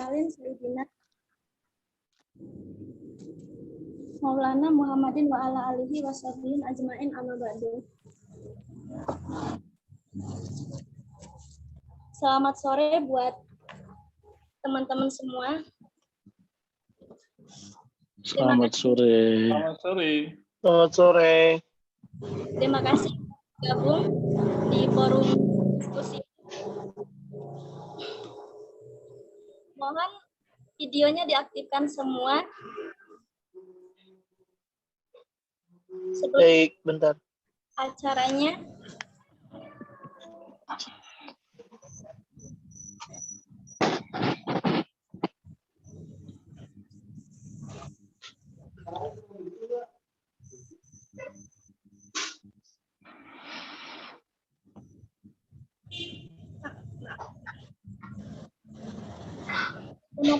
mursalin sayyidina Maulana Muhammadin wa ala alihi washabihi ajmain amma ba'du. Selamat sore buat teman-teman semua. Selamat sore. Selamat sore. Selamat sore. Terima kasih gabung di forum diskusi. Mohon videonya diaktifkan semua. Sebelum Baik, bentar. acaranya.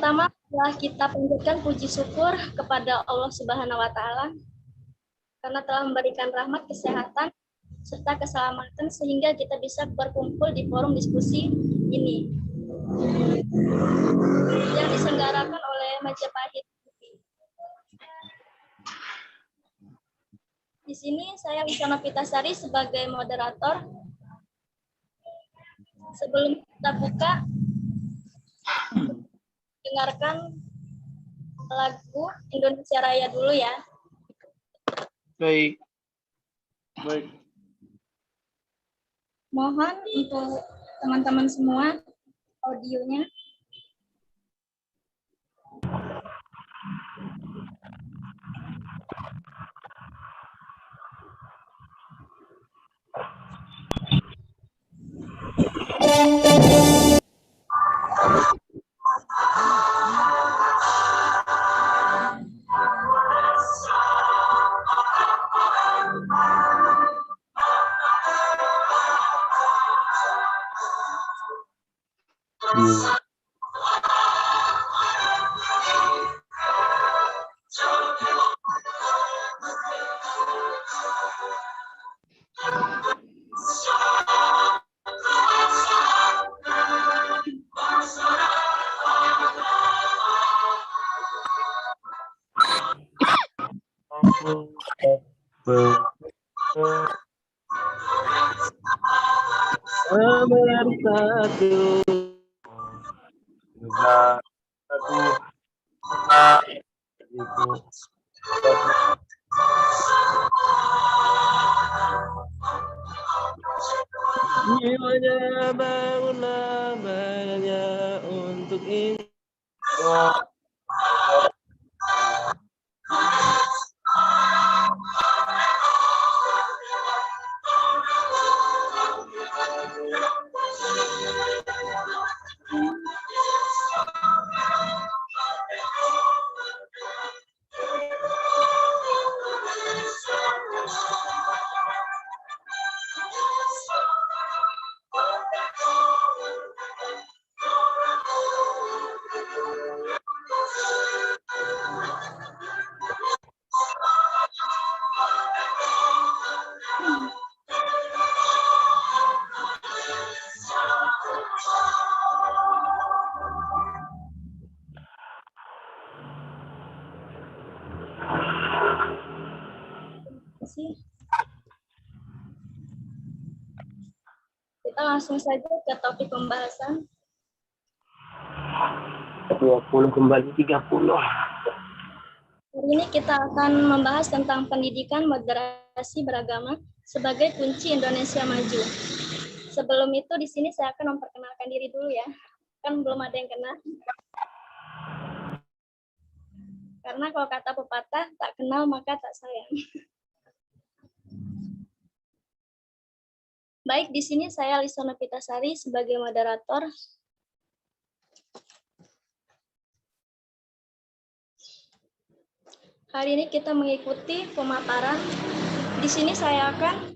Pertama, setelah kita panjatkan puji syukur kepada Allah Subhanahu wa Ta'ala karena telah memberikan rahmat, kesehatan, serta keselamatan sehingga kita bisa berkumpul di forum diskusi ini yang diselenggarakan oleh Majapahit. Di sini saya Lisa Novitasari sebagai moderator. Sebelum kita buka, dengarkan lagu Indonesia Raya dulu ya. Baik. Baik. Mohon untuk teman-teman semua audionya. Jiwanya bangunlah banyak untuk ini. Kita langsung saja ke topik pembahasan. 20 kembali 30. Hari ini kita akan membahas tentang pendidikan moderasi beragama sebagai kunci Indonesia maju. Sebelum itu di sini saya akan memperkenalkan diri dulu ya. Kan belum ada yang kenal. Karena kalau kata pepatah, tak kenal maka tak sayang. Baik, di sini saya Lisa Novitasari sebagai moderator. Hari ini kita mengikuti pemaparan. Di sini saya akan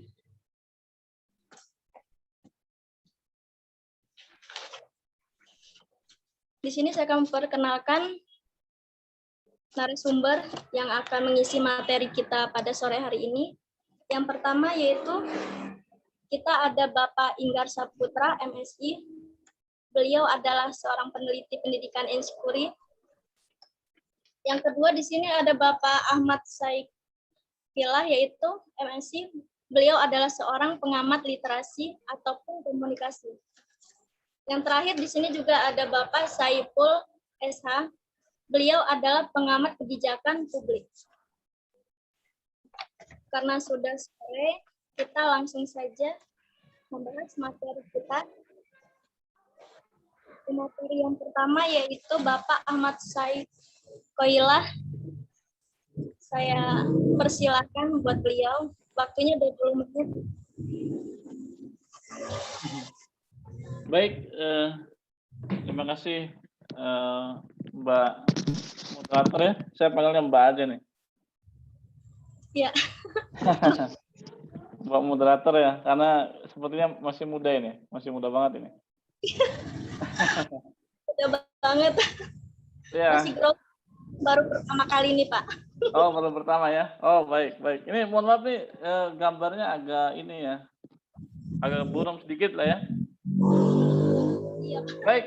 memperkenalkan narasumber yang akan mengisi materi kita pada sore hari ini. Yang pertama yaitu kita ada Bapak Inggar Saputra, MSI. beliau adalah seorang peneliti pendidikan Inskuri. Yang kedua di sini ada Bapak Ahmad Saikilah, yaitu MSc. Beliau adalah seorang pengamat literasi ataupun komunikasi. Yang terakhir di sini juga ada Bapak Saiful SH. Beliau adalah pengamat kebijakan publik. Karena sudah sore, kita langsung saja membahas materi kita. Materi yang pertama yaitu Bapak Ahmad Saikilah. Saya persilakan buat beliau. Waktunya 20 menit. Baik, terima kasih Mbak moderator ya. Saya panggilnya Mbak aja nih. Ya. Mbak moderator ya, karena sepertinya masih muda ini, masih muda banget ini. Muda banget. Ya. Masih grow, baru pertama kali ini, Pak. Oh, baru pertama ya. Oh, baik, baik. Ini mohon maaf nih, gambarnya agak ini ya, agak buram sedikit lah ya. Iya. Baik,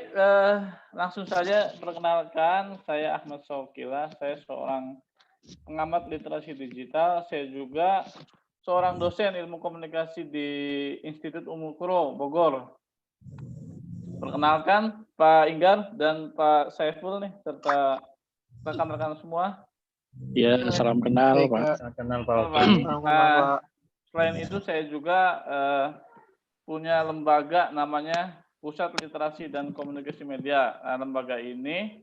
langsung saja perkenalkan, saya Ahmad Saikilah, saya seorang pengamat literasi digital, saya juga seorang dosen ilmu komunikasi di Institut Umukuro, Bogor. Perkenalkan Pak Inggar dan Pak Saiful nih, serta rekan-rekan semua. Ya, salam kenal, Pak. Salam kenal, Pak. Selain itu saya juga punya lembaga namanya Pusat Literasi dan Komunikasi Media. Lembaga ini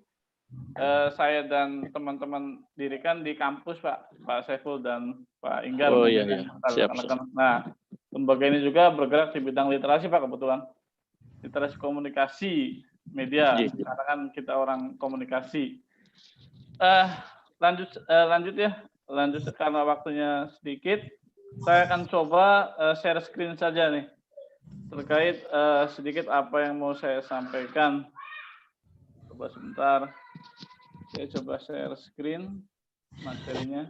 saya dan teman-teman dirikan di kampus, Pak Saiful dan Pak Inggar. Oh iya, siap. Nah, lembaga ini juga bergerak di bidang literasi, Pak, kebetulan. Literasi komunikasi media, karena kan kita orang komunikasi. Lanjut karena waktunya sedikit. Saya akan coba share screen saja nih terkait sedikit apa yang mau saya sampaikan. Coba sebentar. Saya coba share screen materinya.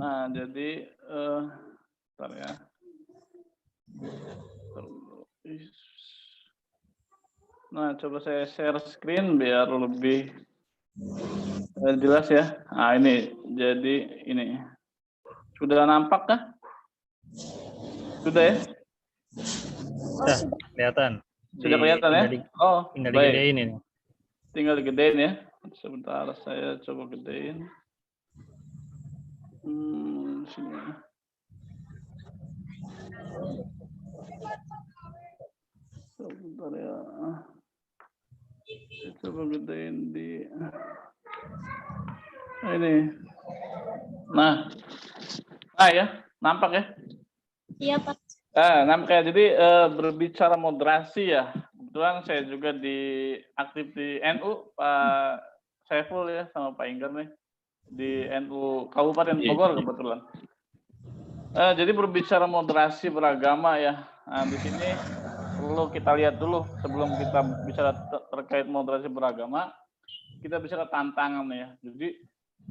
Nah, jadi bentar ya. Nah, coba saya share screen biar lebih jelas ya. Nah, ini jadi ini sudah nampak kah? Sudah ya? Sudah kelihatan. Sudah kelihatan ya? Oh, tinggal baik. digedein ini. Tinggal digedein ya. Sebentar saya coba gedein. Sini. Sebentar ya. Saya coba gedein di ini. Nah ya, nampak ya? Iya, Pak. Nampak ya. Jadi berbicara moderasi ya. Kebetulan saya juga aktif di NU, Pak Saiful ya, sama Pak Inggar nih. Di NU Kabupaten Bogor kebetulan. Jadi berbicara moderasi beragama ya. Nah, di sini perlu kita lihat dulu sebelum kita bicara terkait moderasi beragama, kita bicara tantangan ya. Jadi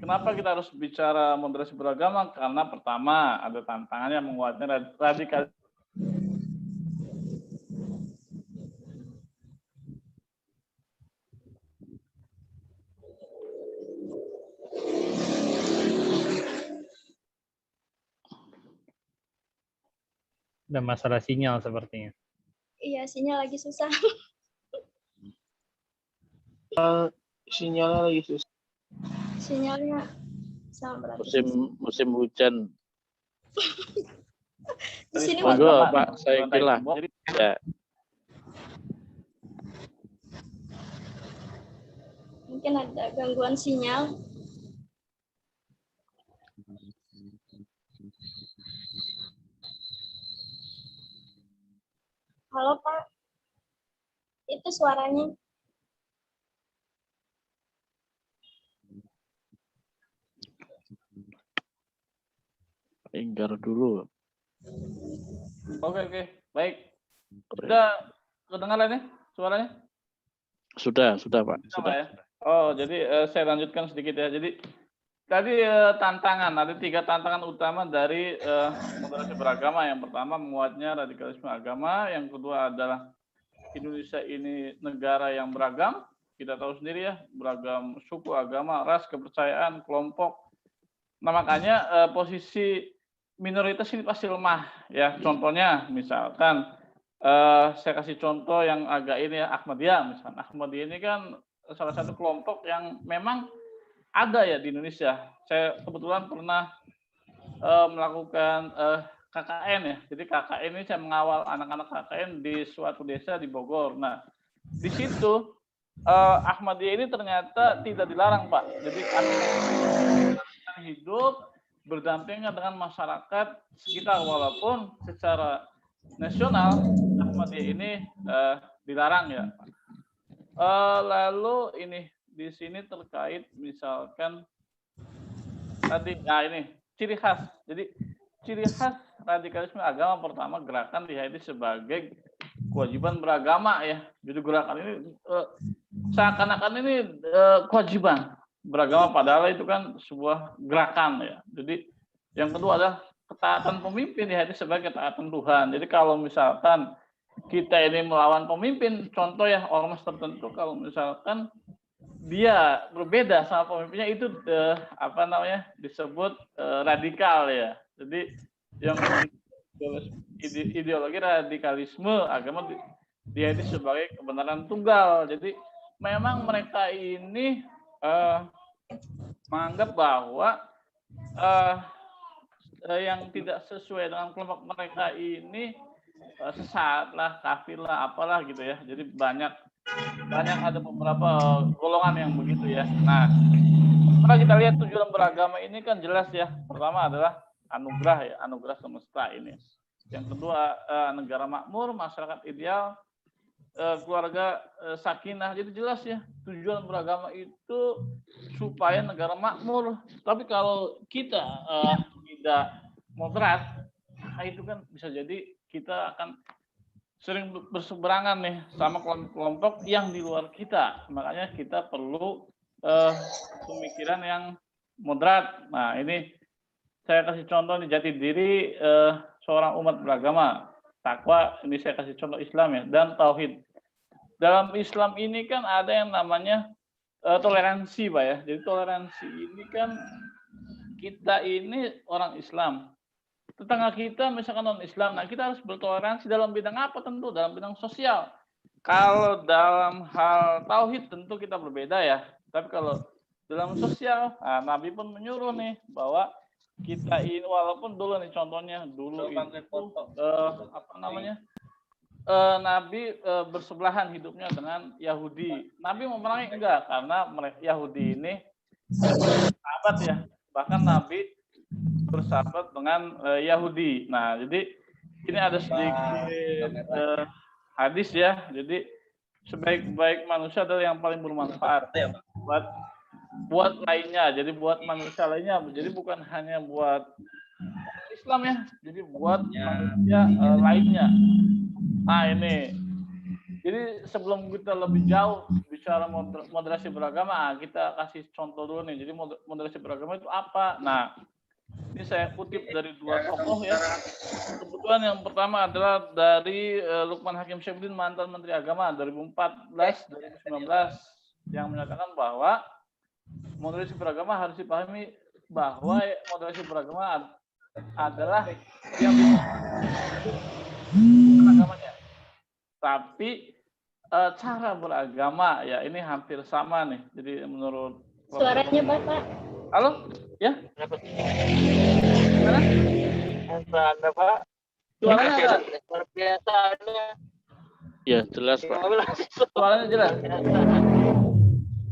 kenapa kita harus bicara moderasi beragama? Karena pertama ada tantangannya menguatnya radikal. Ada masalah sinyal sepertinya. Iya, sinyal lagi susah. Sinyalnya lagi susah. Sinyalnya sama berarti. Musim hujan. Di sini Monggo, Pak Saikilah. Ya. mungkin ada gangguan sinyal. Halo, Pak. Itu suaranya. Inggar dulu. Oke, baik. Sudah kedengaran ya suaranya? Sudah Pak. Sudah. Ya? Oh, jadi saya lanjutkan sedikit ya. Jadi tadi tantangan, ada 3 tantangan utama dari moderasi beragama. Yang pertama, menguatnya radikalisme agama. Yang kedua adalah Indonesia ini negara yang beragam. Kita tahu sendiri ya, beragam suku, agama, ras, kepercayaan, kelompok. Nah, makanya posisi minoritas ini pasti lemah. Ya, contohnya misalkan saya kasih contoh yang agak ini ya, Ahmadiyah misalnya. Ahmadiyah ini kan salah satu kelompok yang memang ada ya di Indonesia. Saya kebetulan pernah melakukan KKN ya. Jadi KKN ini saya mengawal anak-anak KKN di suatu desa di Bogor. Nah, di situ Ahmadiyah ini ternyata tidak dilarang, Pak. Jadi hidup berdampingan dengan masyarakat sekitar, walaupun secara nasional Ahmadiyah ini dilarang ya. Lalu ini di sini terkait misalkan tadi, nah ini ciri khas. Jadi ciri khas radikalisme agama pertama, gerakan dilihat sebagai kewajiban beragama ya. Jadi gerakan ini seakan-akan ini kewajiban beragama, padahal itu kan sebuah gerakan ya. Jadi yang kedua adalah ketaatan pemimpin dilihat sebagai ketaatan Tuhan. Jadi kalau misalkan kita ini melawan pemimpin, contoh ya ormas tertentu, kalau misalkan dia berbeda sama pemimpinnya, itu apa namanya disebut radikal ya. Jadi yang ideologi radikalisme agama dia ini sebagai kebenaran tunggal. Jadi memang mereka ini menganggap bahwa yang tidak sesuai dengan kelompok mereka ini sesat lah, kafir lah, apalah gitu ya. Jadi banyak ada beberapa golongan yang begitu ya. Nah, kalau kita lihat tujuan beragama ini kan jelas ya. Pertama adalah anugerah ya, anugerah semesta ini. Yang kedua negara makmur, masyarakat ideal, keluarga sakinah. Jadi jelas ya, tujuan beragama itu supaya negara makmur. Tapi kalau kita tidak moderat, nah itu kan bisa jadi kita akan sering berseberangan nih sama kelompok-kelompok yang di luar kita. Makanya kita perlu pemikiran yang moderat. Nah, ini saya kasih contoh di jati diri seorang umat beragama. Takwa, ini saya kasih contoh Islam ya, dan tauhid. Dalam Islam ini kan ada yang namanya toleransi, Pak ya. Jadi toleransi ini kan kita ini orang Islam. Tetangga kita misalkan non-Islam, nah kita harus bertoleransi dalam bidang apa? Tentu dalam bidang sosial. Kalau dalam hal tauhid tentu kita berbeda ya. Tapi kalau dalam sosial, nah, Nabi pun menyuruh nih bahwa kita ini, walaupun dulu nih contohnya dulu itu apa namanya, Nabi bersebelahan hidupnya dengan Yahudi. Nabi memerangi enggak, karena Yahudi ini sahabat ya. Bahkan Nabi bersahabat dengan Yahudi. Nah, jadi ini ada sedikit hadis ya. Jadi sebaik-baik manusia adalah yang paling bermanfaat buat lainnya. Jadi buat manusia lainnya. Jadi bukan hanya buat Islam ya. Jadi buat manusia lainnya. Nah, ini. Jadi sebelum kita lebih jauh bicara moderasi beragama, kita kasih contoh dulu nih. Jadi moderasi beragama itu apa? Nah, ini saya kutip dari 2 tokoh ya. Kebetulan yang pertama adalah dari Lukman Hakim Syaifuddin, mantan Menteri Agama 2014-2019, yang menyatakan bahwa moderasi beragama harus dipahami bahwa moderasi beragama adalah yang bukan agamanya, tapi cara beragama ya ini hampir sama nih. Jadi menurut Suaranya Bapak. Halo? Ya? Gimana? Anda Pak. Suaranya luar biasa Anda. Ya, jelas, Pak. Suaranya jelas.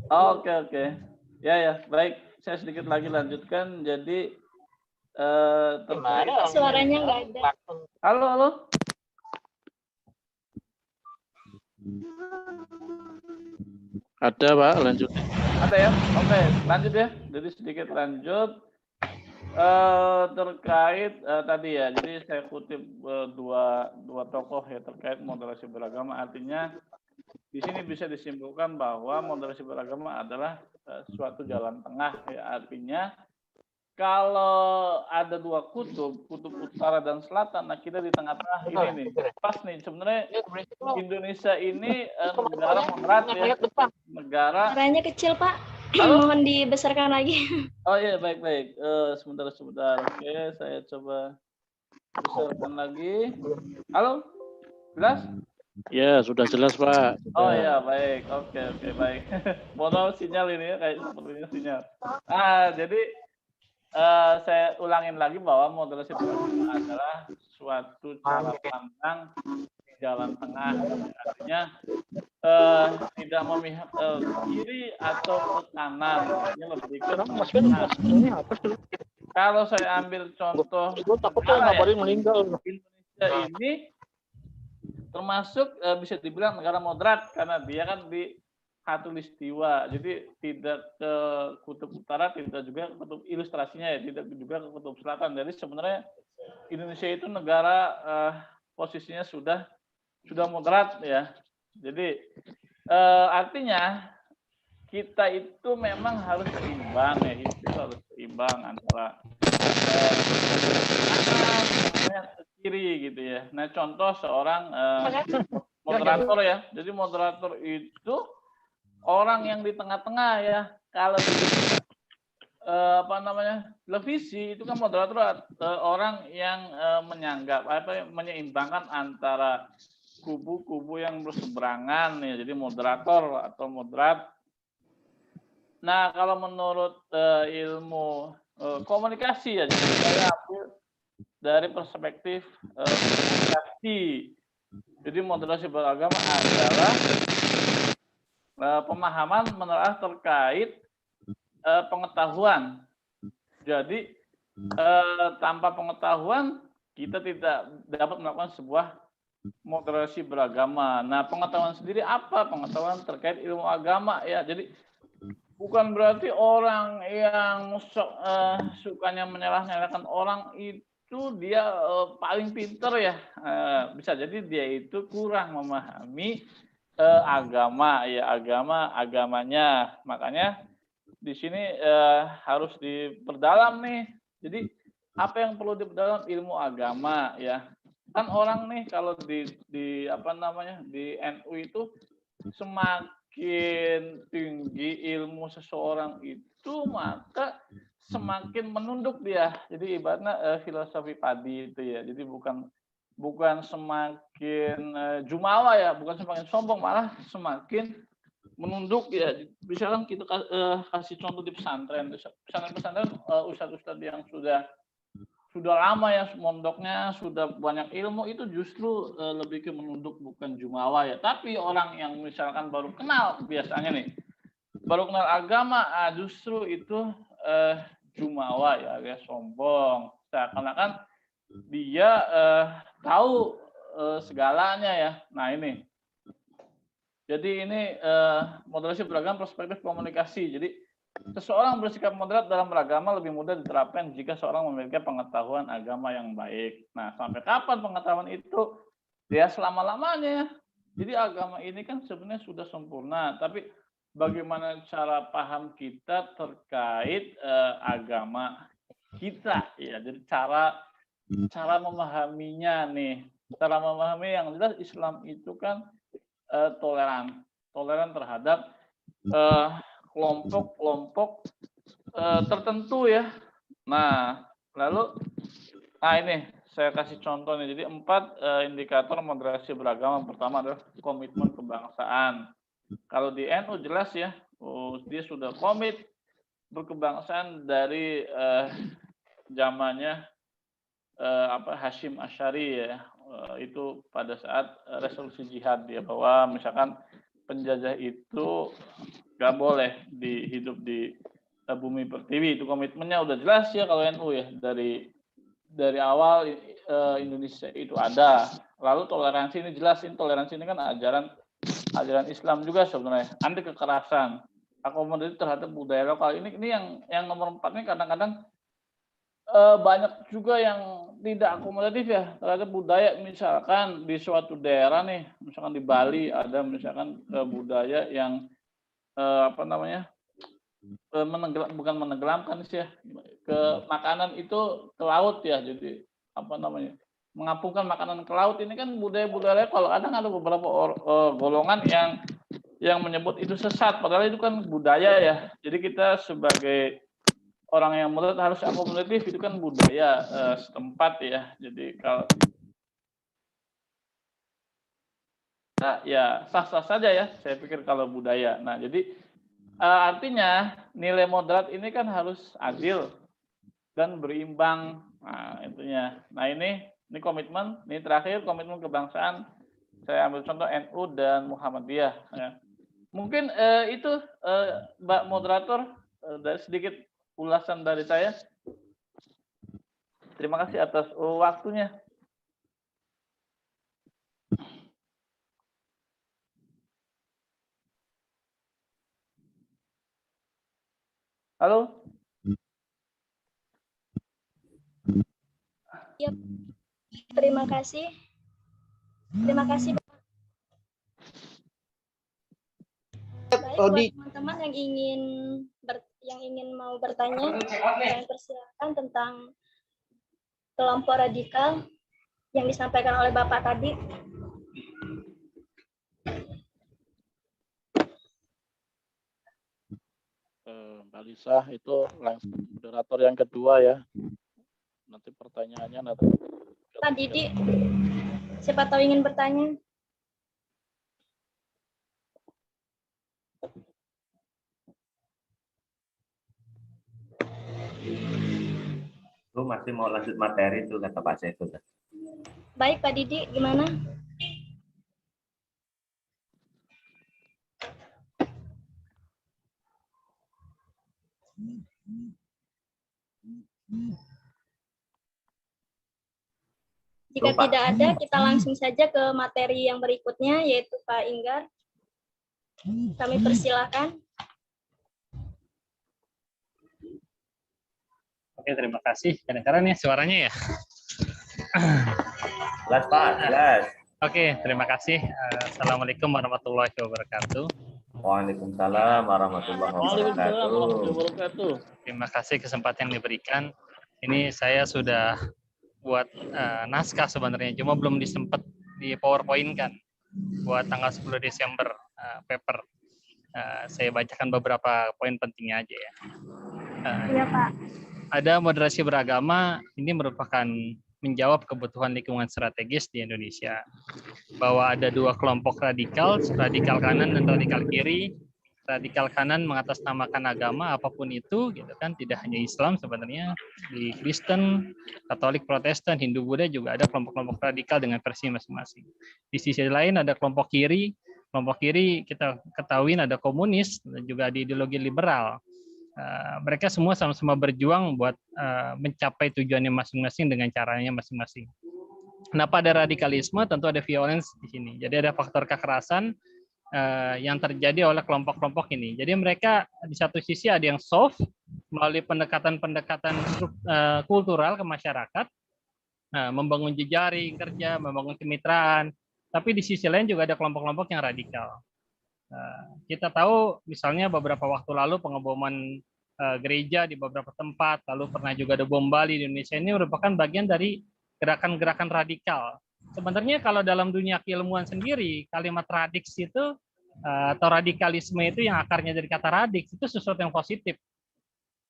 Oke. Ya, baik. Saya sedikit lagi lanjutkan. Jadi Suaranya nggak ada. Halo. Ada, Pak, lanjut. Ada ya? Oke, lanjut ya. Jadi sedikit lanjut terkait tadi ya. Jadi saya kutip dua tokoh ya terkait moderasi beragama. Artinya di sini bisa disimpulkan bahwa moderasi beragama adalah suatu jalan tengah ya. Artinya kalau ada dua kutub utara dan selatan, nah kita di tengah-tengah ini nih. Pas nih, sebenarnya Indonesia ini negara moderat ya. Negara. Suaranya kecil, Pak. Halo? Mohon dibesarkan lagi. Oh iya, baik-baik. Sebentar. Oke, saya coba besarkan lagi. Halo? Jelas? Ya, sudah jelas, Pak. Oh iya, baik. Oke, baik. Mohon maaf sinyal ini ya, kayak sepertinya sinyal. Jadi saya ulangin lagi bahwa moderasi beragama adalah suatu cara pandang di jalan tengah. Artinya tidak memihak kiri atau ke kanan. Ini lebih ke tengah. Kalau saya ambil contoh Indonesia ini termasuk bisa dibilang negara moderat karena dia kan di khatulistiwa, jadi tidak ke kutub utara, tidak juga ke kutub ilustrasinya ya, tidak juga ke kutub selatan. Jadi sebenarnya Indonesia itu negara posisinya sudah moderat ya. Jadi artinya kita itu memang harus seimbang ya, itu harus seimbang antara kanan ke kiri gitu ya. Nah contoh seorang moderator ya, jadi moderator itu orang yang di tengah-tengah ya. Kalau di televisi itu kan moderator orang yang menyeimbangkan antara kubu-kubu yang berseberangan ya. Jadi moderator atau moderat. Nah kalau menurut ilmu komunikasi ya, jadi saya ambil dari perspektif komunikasi. Jadi moderasi beragama adalah pemahaman menelaah terkait pengetahuan. Jadi tanpa pengetahuan kita tidak dapat melakukan sebuah moderasi beragama. Nah, pengetahuan sendiri apa? Pengetahuan terkait ilmu agama ya. Jadi bukan berarti orang yang sukanya menyalah-nyalahkan orang itu dia paling pinter ya. Bisa jadi dia itu kurang memahami agama ya, agamanya. Makanya di sini harus diperdalam nih. Jadi apa yang perlu diperdalam? Ilmu agama ya. Kan orang nih kalau di NU itu semakin tinggi ilmu seseorang itu maka semakin menunduk dia. Jadi ibaratnya filosofi padi itu ya. Jadi bukan semakin jumawa ya, bukan semakin sombong, malah semakin menunduk ya. Misalkan kita kasih contoh di pesantren ustadz-ustadz yang sudah lama ya mondoknya, sudah banyak ilmu, itu justru lebih ke menunduk, bukan jumawa ya. Tapi orang yang misalkan baru kenal, biasanya nih baru kenal agama, justru itu jumawa ya, agak sombong, seakan-akan dia tahu segalanya ya. Nah ini, jadi ini moderasi beragama perspektif komunikasi. Jadi seseorang bersikap moderat dalam beragama lebih mudah diterapkan jika seorang memiliki pengetahuan agama yang baik. Nah, sampai kapan pengetahuan itu? Ya selama-lamanya. Jadi agama ini kan sebenarnya sudah sempurna, tapi bagaimana cara paham kita terkait agama kita ya. Jadi cara memahaminya nih. Cara memahami yang jelas Islam itu kan toleran terhadap kelompok-kelompok tertentu ya. Nah, lalu ini saya kasih contoh nih. Jadi 4 indikator moderasi beragama. Pertama adalah komitmen kebangsaan. Kalau di NU jelas ya, dia sudah komit berkebangsaan dari zamannya Hashim Asy'ari ya. Itu pada saat resolusi jihad ya, bahwa misalkan penjajah itu nggak boleh hidup di bumi pertiwi. Itu komitmennya udah jelas ya kalau NU ya, dari awal Indonesia itu ada. Lalu toleransi ini jelas, toleransi ini kan ajaran Islam juga sebenarnya, anti kekerasan, akomodatif terhadap budaya lokal. Ini yang nomor 4 ini kadang-kadang banyak juga yang tidak akomodatif ya terhadap budaya. Misalkan di suatu daerah nih, misalkan di Bali ada misalkan budaya yang bukan menenggelamkan sih ya, ke makanan itu ke laut ya. Jadi apa namanya, mengapungkan makanan ke laut ini kan budaya-budaya. Kalau kadang ada beberapa golongan yang menyebut itu sesat, padahal itu kan budaya ya. Jadi kita sebagai orang yang menurut harus akomodatif, itu kan budaya setempat ya. Jadi kalau ya sah-sah saja ya, saya pikir kalau budaya. Nah, jadi artinya nilai moderat ini kan harus adil dan berimbang. Nah, intinya. Nah, ini komitmen, ini terakhir komitmen kebangsaan. Saya ambil contoh NU dan Muhammadiyah. Ya. Mungkin itu Mbak Moderator, dari sedikit ulasan dari saya. Terima kasih atas waktunya. Halo? Ya, terima kasih. Terima kasih. Baik, buat teman-teman yang ingin mau bertanya, saya persilakan tentang kelompok radikal yang disampaikan oleh Bapak tadi. Mbak Lisa itu langsung moderator yang kedua ya. Nanti pertanyaannya nanti. Pak Didi, siapa tahu ingin bertanya? Lu masih mau lanjut materi itu kata Pak Saiful. Baik Pak Didi, gimana? Jika tidak ada, kita langsung saja ke materi yang berikutnya, yaitu Pak Inggar. Kami persilakan. Oke, terima kasih. Kedengaran ya suaranya ya? Jelas Pak, jelas. Oke, terima kasih. Assalamualaikum warahmatullahi wabarakatuh. Waalaikumsalam warahmatullahi wabarakatuh. Terima kasih kesempatan yang diberikan. Ini saya sudah buat naskah sebenarnya, cuma belum disempet di PowerPoint kan. Buat tanggal 10 Desember paper. Saya bacakan beberapa poin pentingnya aja ya. Iya Pak. Ada moderasi beragama, ini merupakan menjawab kebutuhan lingkungan strategis di Indonesia. Bahwa ada dua kelompok radikal kanan dan radikal kiri. Radikal kanan mengatasnamakan agama apapun itu, gitu kan, tidak hanya Islam sebenarnya, di Kristen, Katolik, Protestan, Hindu, Buddha juga ada kelompok-kelompok radikal dengan versi masing-masing. Di sisi lain ada kelompok kiri kita ketahui ada komunis dan juga ada ideologi liberal. Mereka semua sama-sama berjuang buat mencapai tujuannya masing-masing dengan caranya masing-masing. Kenapa ada radikalisme? Tentu ada violence di sini. Jadi ada faktor kekerasan yang terjadi oleh kelompok-kelompok ini. Jadi mereka di satu sisi ada yang soft melalui pendekatan-pendekatan kultural ke masyarakat, membangun jejaring kerja, membangun kemitraan. Tapi di sisi lain juga ada kelompok-kelompok yang radikal. Kita tahu misalnya beberapa waktu lalu pengeboman gereja di beberapa tempat, lalu pernah juga ada bom Bali di Indonesia, ini merupakan bagian dari gerakan-gerakan radikal. Sebenarnya kalau dalam dunia keilmuan sendiri, kalimat radix itu atau radikalisme itu yang akarnya dari kata radix itu sesuatu yang positif.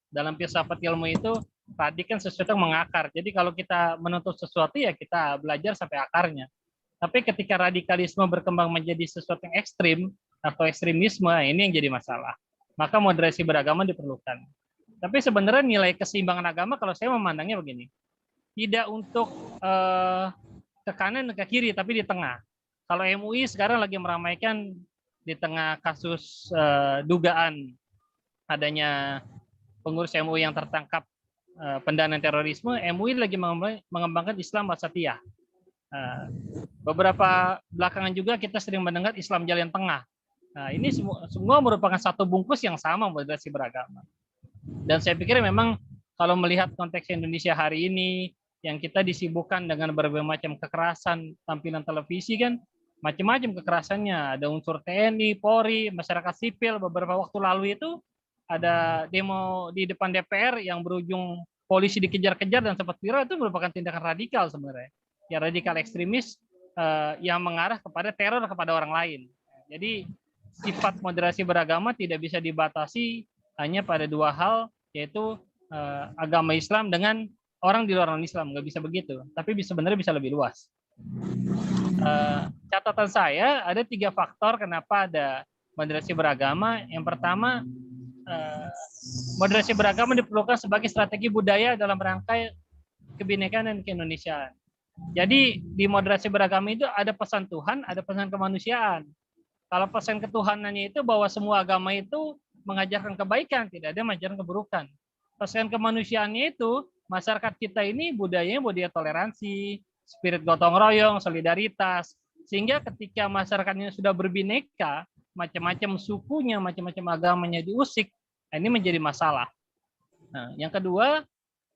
Dalam filsafat ilmu itu radik kan sesuatu yang mengakar. Jadi kalau kita menuntut sesuatu ya kita belajar sampai akarnya. Tapi ketika radikalisme berkembang menjadi sesuatu yang ekstrim atau ekstremisme, ini yang jadi masalah. Maka moderasi beragama diperlukan. Tapi sebenarnya nilai keseimbangan agama kalau saya memandangnya begini. Tidak untuk ke kanan ke kiri, tapi di tengah. Kalau MUI sekarang lagi meramaikan di tengah kasus dugaan adanya pengurus MUI yang tertangkap pendanaan terorisme, MUI lagi mengembangkan Islam wasatiyah. Beberapa belakangan juga kita sering mendengar Islam jalan tengah. Nah, ini semua merupakan satu bungkus yang sama moderasi beragama. Dan saya pikir memang kalau melihat konteks Indonesia hari ini, yang kita disibukkan dengan berbagai macam kekerasan, tampilan televisi kan, macam-macam kekerasannya. Ada unsur TNI, Polri, masyarakat sipil, beberapa waktu lalu itu ada demo di depan DPR yang berujung polisi dikejar-kejar dan sempat viral, itu merupakan tindakan radikal sebenarnya. Ya radikal ekstremis yang mengarah kepada teror kepada orang lain. Jadi sifat moderasi beragama tidak bisa dibatasi hanya pada dua hal, yaitu agama Islam dengan orang di luar non-Islam, nggak bisa begitu. Tapi sebenarnya bisa lebih luas. Catatan saya ada 3 faktor kenapa ada moderasi beragama. Yang pertama, moderasi beragama diperlukan sebagai strategi budaya dalam rangka kebinekaan dan keindonesiaan. Jadi di moderasi beragama itu ada pesan Tuhan, ada pesan kemanusiaan. Kalau pesan ketuhanannya itu bahwa semua agama itu mengajarkan kebaikan, tidak ada mengajarkan keburukan. Pesan kemanusiaannya itu masyarakat kita ini budayanya budaya toleransi, spirit gotong royong, solidaritas, sehingga ketika masyarakatnya sudah berbineka, macam-macam sukunya, macam-macam agamanya diusik, ini menjadi masalah. Nah, yang kedua,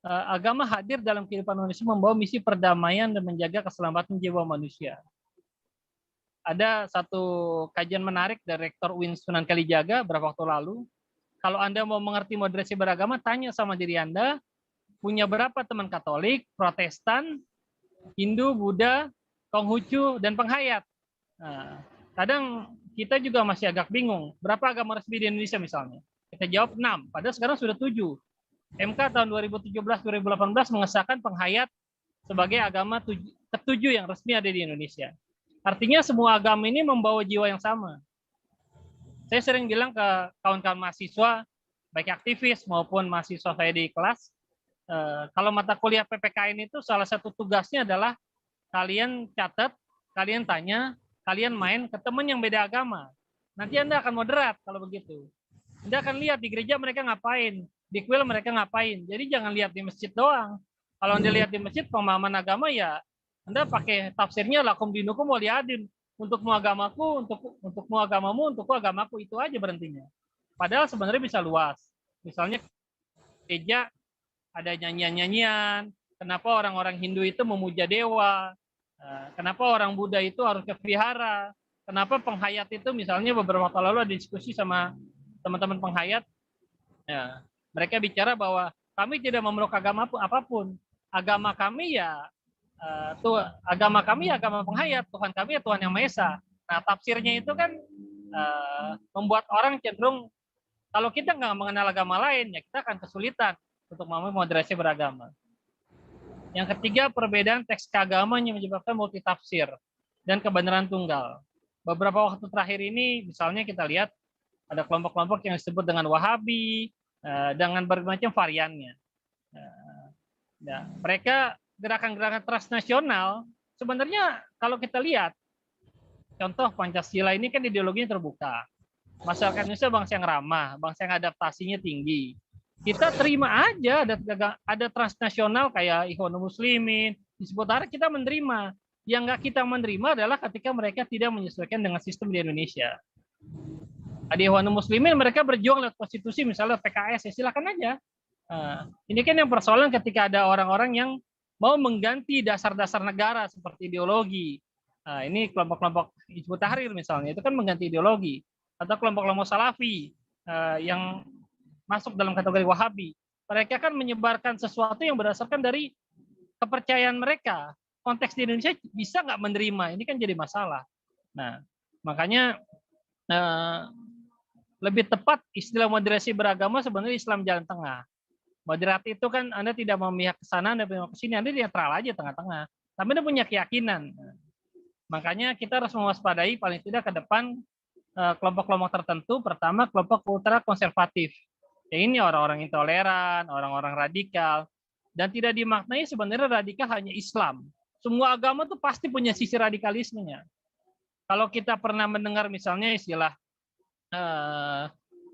agama hadir dalam kehidupan manusia membawa misi perdamaian dan menjaga keselamatan jiwa manusia. Ada satu kajian menarik dari Rektor UIN Sunan Kalijaga beberapa waktu lalu. Kalau Anda mau mengerti moderasi beragama, tanya sama diri Anda, punya berapa teman Katolik, Protestan, Hindu, Buddha, Konghucu, dan penghayat. Nah, kadang kita juga masih agak bingung. Berapa agama resmi di Indonesia misalnya? Kita jawab 6, padahal sekarang sudah 7. MK tahun 2017-2018 mengesahkan penghayat sebagai agama ke-7 yang resmi ada di Indonesia. Artinya semua agama ini membawa jiwa yang sama. Saya sering bilang ke kawan-kawan mahasiswa, baik aktivis maupun mahasiswa saya di kelas, kalau mata kuliah PPKN itu salah satu tugasnya adalah kalian catat, kalian tanya, kalian main ke teman yang beda agama. Nanti Anda akan moderat kalau begitu. Anda akan lihat di gereja mereka ngapain, di kuil mereka ngapain. Jadi jangan lihat di masjid doang. Kalau Anda lihat di masjid pemahaman agama ya Anda pakai tafsirnya lakum dinukum waliyadin. Untukmu agamaku, untukmu agamamu, untukku agamaku, itu aja berhentinya. Padahal sebenarnya bisa luas. Misalnya gereja ada nyanyian-nyanyian, kenapa orang-orang Hindu itu memuja dewa, kenapa orang Buddha itu harus ke vihara, kenapa penghayat itu misalnya beberapa waktu lalu ada diskusi sama teman-teman penghayat, ya, mereka bicara bahwa kami tidak memeluk agama apapun, agama kami ya agama kami ya agama penghayat, Tuhan kami ya Tuhan yang Maha Esa. Nah tafsirnya itu kan membuat orang cenderung kalau kita nggak mengenal agama lain ya kita akan kesulitan untuk memahami moderasi beragama. Yang ketiga, perbedaan teks keagamaan yang menyebabkan multitafsir dan kebenaran tunggal. Beberapa waktu terakhir ini, misalnya kita lihat ada kelompok-kelompok yang disebut dengan Wahabi, dengan bermacam variannya. Nah, mereka gerakan-gerakan transnasional, sebenarnya kalau kita lihat, contoh Pancasila ini kan ideologinya terbuka. Masyarakat Indonesia bangsa yang ramah, bangsa yang adaptasinya tinggi. Kita terima aja ada transnasional kayak Ikhwanul Muslimin, Hizbut Tahrir, kita menerima. Yang nggak kita menerima adalah ketika mereka tidak menyesuaikan dengan sistem di Indonesia. Di Ikhwanul Muslimin mereka berjuang lewat konstitusi, misalnya PKS, ya silakan aja. Ini kan yang persoalan ketika ada orang-orang yang mau mengganti dasar-dasar negara seperti ideologi. Ini kelompok-kelompok Hizbut Tahrir misalnya, itu kan mengganti ideologi. Atau kelompok-kelompok Salafi yang masuk dalam kategori Wahabi. Mereka kan menyebarkan sesuatu yang berdasarkan dari kepercayaan mereka. Konteks di Indonesia bisa nggak menerima, ini kan jadi masalah. Nah, makanya lebih tepat istilah moderasi beragama sebenarnya Islam jalan tengah. Moderat itu kan Anda tidak memihak ke sana, Anda memihak ke sini, Anda netral aja tengah-tengah. Tapi Anda punya keyakinan. Makanya kita harus mewaspadai paling tidak ke depan kelompok-kelompok tertentu. Pertama, kelompok ultra konservatif. Ya, ini orang-orang intoleran, orang-orang radikal, dan tidak dimaknai sebenarnya radikal hanya Islam. Semua agama tuh pasti punya sisi radikalismenya. Kalau kita pernah mendengar misalnya istilah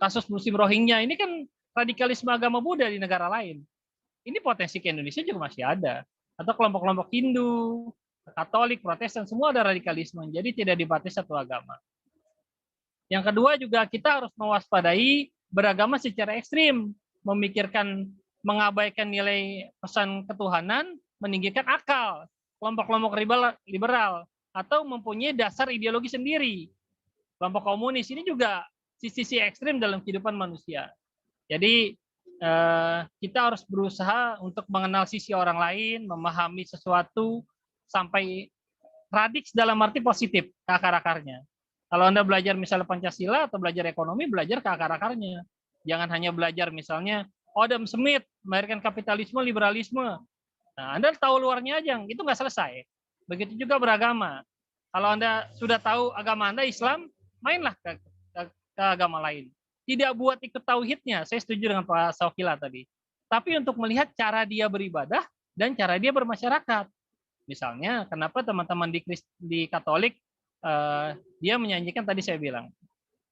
kasus musim Rohingya, ini kan radikalisme agama Buddha di negara lain. Ini potensi ke Indonesia juga masih ada. Atau kelompok-kelompok Hindu, Katolik, Protestan, semua ada radikalisme. Jadi tidak dibatasi satu agama. Yang kedua juga kita harus mewaspadai beragama secara ekstrim, memikirkan, mengabaikan nilai pesan ketuhanan, meninggikan akal, kelompok-kelompok liberal, atau mempunyai dasar ideologi sendiri. Kelompok komunis ini juga sisi ekstrim dalam kehidupan manusia. Jadi kita harus berusaha untuk mengenal sisi orang lain, memahami sesuatu sampai radix dalam arti positif ke akar-akarnya. Kalau Anda belajar misalnya Pancasila atau belajar ekonomi, belajar ke akar-akarnya. Jangan hanya belajar misalnya Adam Smith melahirkan kapitalisme, liberalisme. Nah, Anda tahu luarnya aja, itu nggak selesai. Begitu juga beragama. Kalau Anda sudah tahu agama Anda Islam, mainlah ke agama lain. Tidak buat ikut tauhidnya, saya setuju dengan Pak Saukila tadi. Tapi untuk melihat cara dia beribadah dan cara dia bermasyarakat. Misalnya, kenapa teman-teman di Katolik dia menyanyikan tadi saya bilang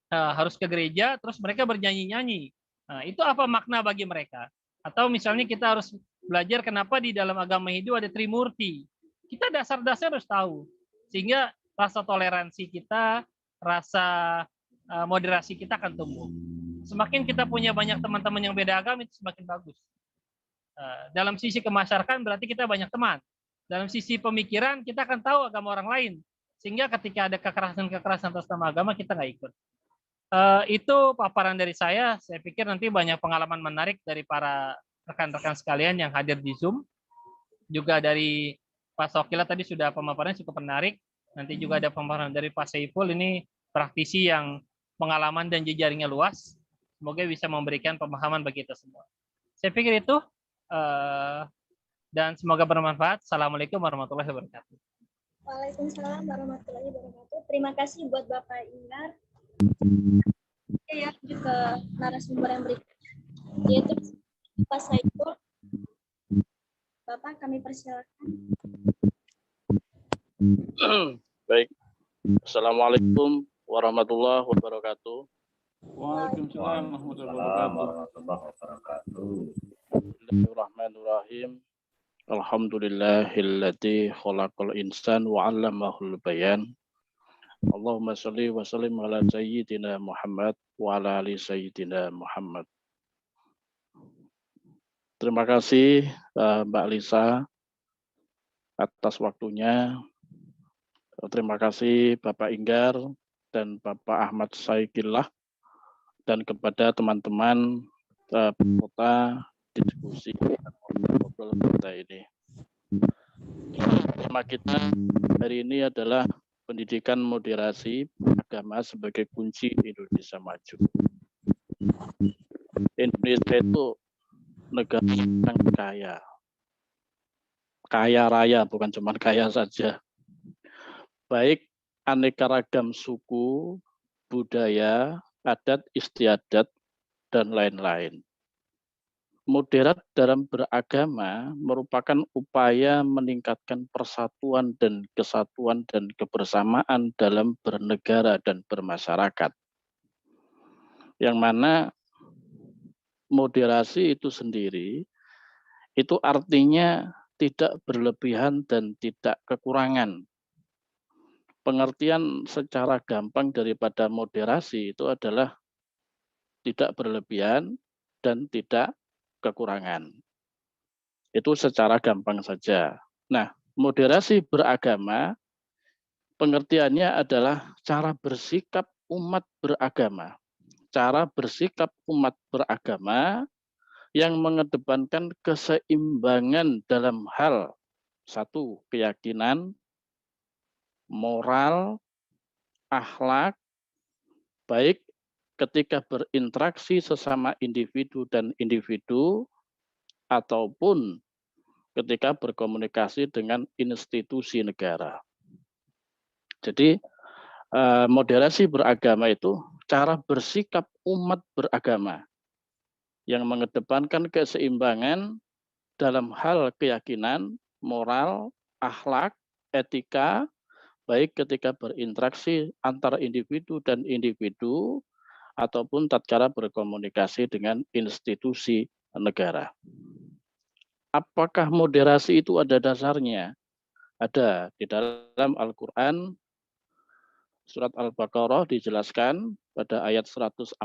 harus ke gereja, terus mereka bernyanyi-nyanyi. Nah, itu apa makna bagi mereka? Atau misalnya kita harus belajar kenapa di dalam agama Hindu ada Trimurti. Kita dasar-dasar harus tahu, sehingga rasa toleransi kita, rasa moderasi kita akan tumbuh. Semakin kita punya banyak teman-teman yang beda agama, itu semakin bagus. Dalam sisi kemasyarakatan berarti kita banyak teman. Dalam sisi pemikiran kita akan tahu agama orang lain, sehingga ketika ada kekerasan-kekerasan atas nama agama kita nggak ikut. Itu paparan dari saya. Saya pikir nanti banyak pengalaman menarik dari para rekan-rekan sekalian yang hadir di Zoom. Juga dari Pak Saukila tadi sudah pemaparannya cukup menarik. Nanti juga ada pemaparan dari Pak Saiful, ini praktisi yang pengalaman dan jejaringnya luas. Semoga bisa memberikan pemahaman bagi kita semua. Saya pikir itu. Dan semoga bermanfaat. Assalamualaikum warahmatullahi wabarakatuh. Waalaikumsalam warahmatullahi wabarakatuh. Terima kasih buat Bapak Inggar. Ya, ke narasumber yang berikutnya, yaitu Pak Saiful. Bapak, kami persilakan. Baik. Assalamualaikum warahmatullahi wabarakatuh. Waalaikumsalam warahmatullahi wabarakatuh. Bismillahirrahmanirrahim. Alhamdulillahilladzi khalaqal insan wa 'allamahul bayan. Allahumma shalli wa sallim ala sayyidina Muhammad wa ala ali sayyidina Muhammad. Terima kasih Mbak Lisa atas waktunya. Terima kasih Bapak Inggar dan Bapak Ahmad Saikillah, dan kepada teman-teman peserta diskusi ngobrol kita ini. Tema kita hari ini adalah pendidikan moderasi agama sebagai kunci Indonesia maju. Indonesia itu negara yang kaya. Kaya raya, bukan cuma kaya saja. Baik aneka ragam suku, budaya, adat istiadat, dan lain-lain. Moderat dalam beragama merupakan upaya meningkatkan persatuan dan kesatuan dan kebersamaan dalam bernegara dan bermasyarakat. Yang mana moderasi itu sendiri, itu artinya tidak berlebihan dan tidak kekurangan. Pengertian secara gampang daripada moderasi itu adalah tidak berlebihan dan tidak kekurangan. Itu secara gampang saja. Nah, moderasi beragama pengertiannya adalah cara bersikap umat beragama. Cara bersikap umat beragama yang mengedepankan keseimbangan dalam hal satu, keyakinan, moral, akhlak, baik ketika berinteraksi sesama individu dan individu, ataupun ketika berkomunikasi dengan institusi negara. Jadi moderasi beragama itu cara bersikap umat beragama yang mengedepankan keseimbangan dalam hal keyakinan, moral, akhlak, etika, baik ketika berinteraksi antara individu dan individu, ataupun tatkala berkomunikasi dengan institusi negara. Apakah moderasi itu ada dasarnya? Ada di dalam Al-Quran, surat Al-Baqarah dijelaskan pada ayat 143.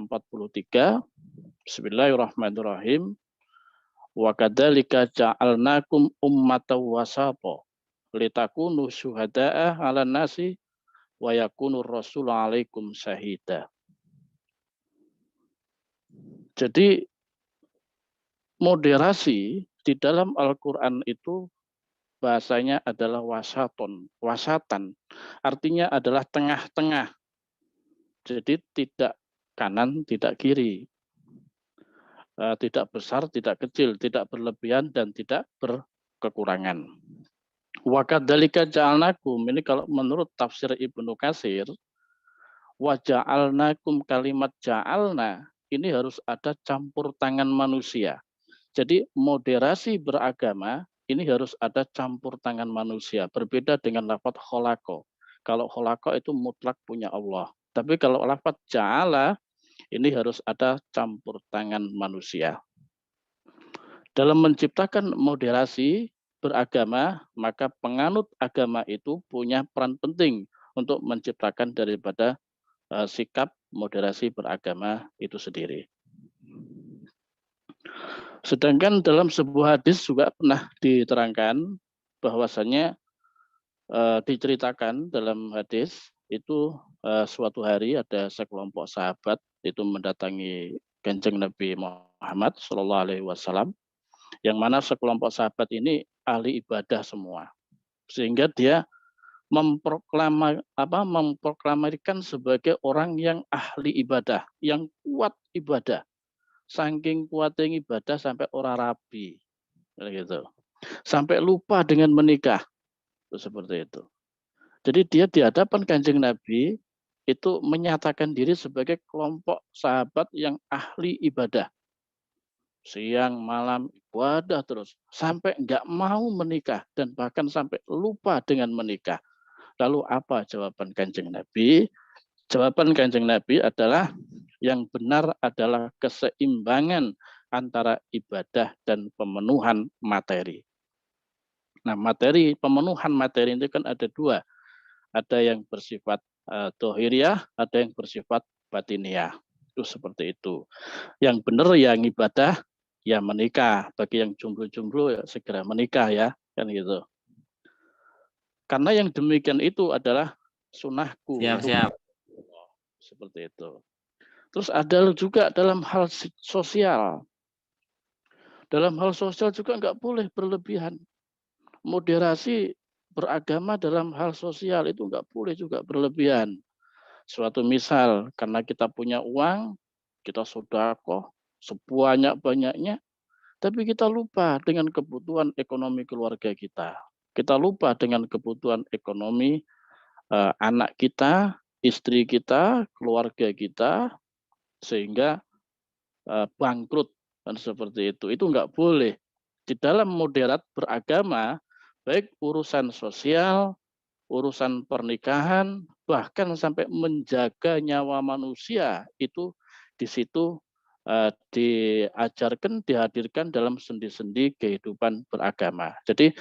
Bismillahirrahmanirrahim. Wa kadzalika ja'alnakum ummatan wasata litakunu syuhada'a 'alan nasi wa yakunur rasulu 'alaikum syahida. Jadi moderasi di dalam Al-Quran itu bahasanya adalah wasatan. Artinya adalah tengah-tengah. Jadi tidak kanan, tidak kiri. Tidak besar, tidak kecil, tidak berlebihan, dan tidak berkekurangan. Wa kadzalika ja'alnakum, ini kalau menurut tafsir Ibnu Katsir, wa ja'alnakum, kalimat ja'alna ini harus ada campur tangan manusia. Jadi moderasi beragama ini harus ada campur tangan manusia. Berbeda dengan lafadz kholako. Kalau kholako itu mutlak punya Allah. Tapi kalau lafadz ja'ala ini harus ada campur tangan manusia. Dalam menciptakan moderasi beragama, maka penganut agama itu punya peran penting untuk menciptakan daripada sikap moderasi beragama itu sendiri. Sedangkan dalam sebuah hadis juga pernah diterangkan bahwasannya diceritakan dalam hadis itu suatu hari ada sekelompok sahabat itu mendatangi Kanjeng Nabi Muhammad SAW, yang mana sekelompok sahabat ini ahli ibadah semua, sehingga dia memproklamasikan sebagai orang yang ahli ibadah, yang kuat ibadah. Saking kuatnya ibadah sampai orang rabi, gitu. Sampai lupa dengan menikah, seperti itu. Jadi dia di hadapan Kanjeng Nabi itu menyatakan diri sebagai kelompok sahabat yang ahli ibadah, siang malam ibadah terus, sampai nggak mau menikah dan bahkan sampai lupa dengan menikah. Lalu apa jawaban Kanjeng Nabi? Jawaban Kanjeng Nabi adalah yang benar adalah keseimbangan antara ibadah dan pemenuhan materi. Nah, pemenuhan materi itu kan ada dua. Ada yang bersifat dohiriyah, ada yang bersifat batiniyah. Itu seperti itu. Yang benar yang ibadah, ya menikah. Bagi yang jomblo-jomblo ya segera menikah ya, kan gitu. Karena yang demikian itu adalah sunnahku. Siap. Seperti itu. Terus ada juga dalam hal sosial. Dalam hal sosial juga nggak boleh berlebihan. Moderasi beragama dalam hal sosial itu nggak boleh juga berlebihan. Suatu misal, karena kita punya uang, kita sedekah sebanyak-banyaknya, tapi kita lupa dengan kebutuhan ekonomi keluarga kita. Kita lupa dengan kebutuhan ekonomi anak kita, istri kita, keluarga kita, sehingga bangkrut dan seperti itu. Itu nggak boleh. Di dalam moderat beragama, baik urusan sosial, urusan pernikahan, bahkan sampai menjaga nyawa manusia, itu di situ diajarkan, dihadirkan dalam sendi-sendi kehidupan beragama. Jadi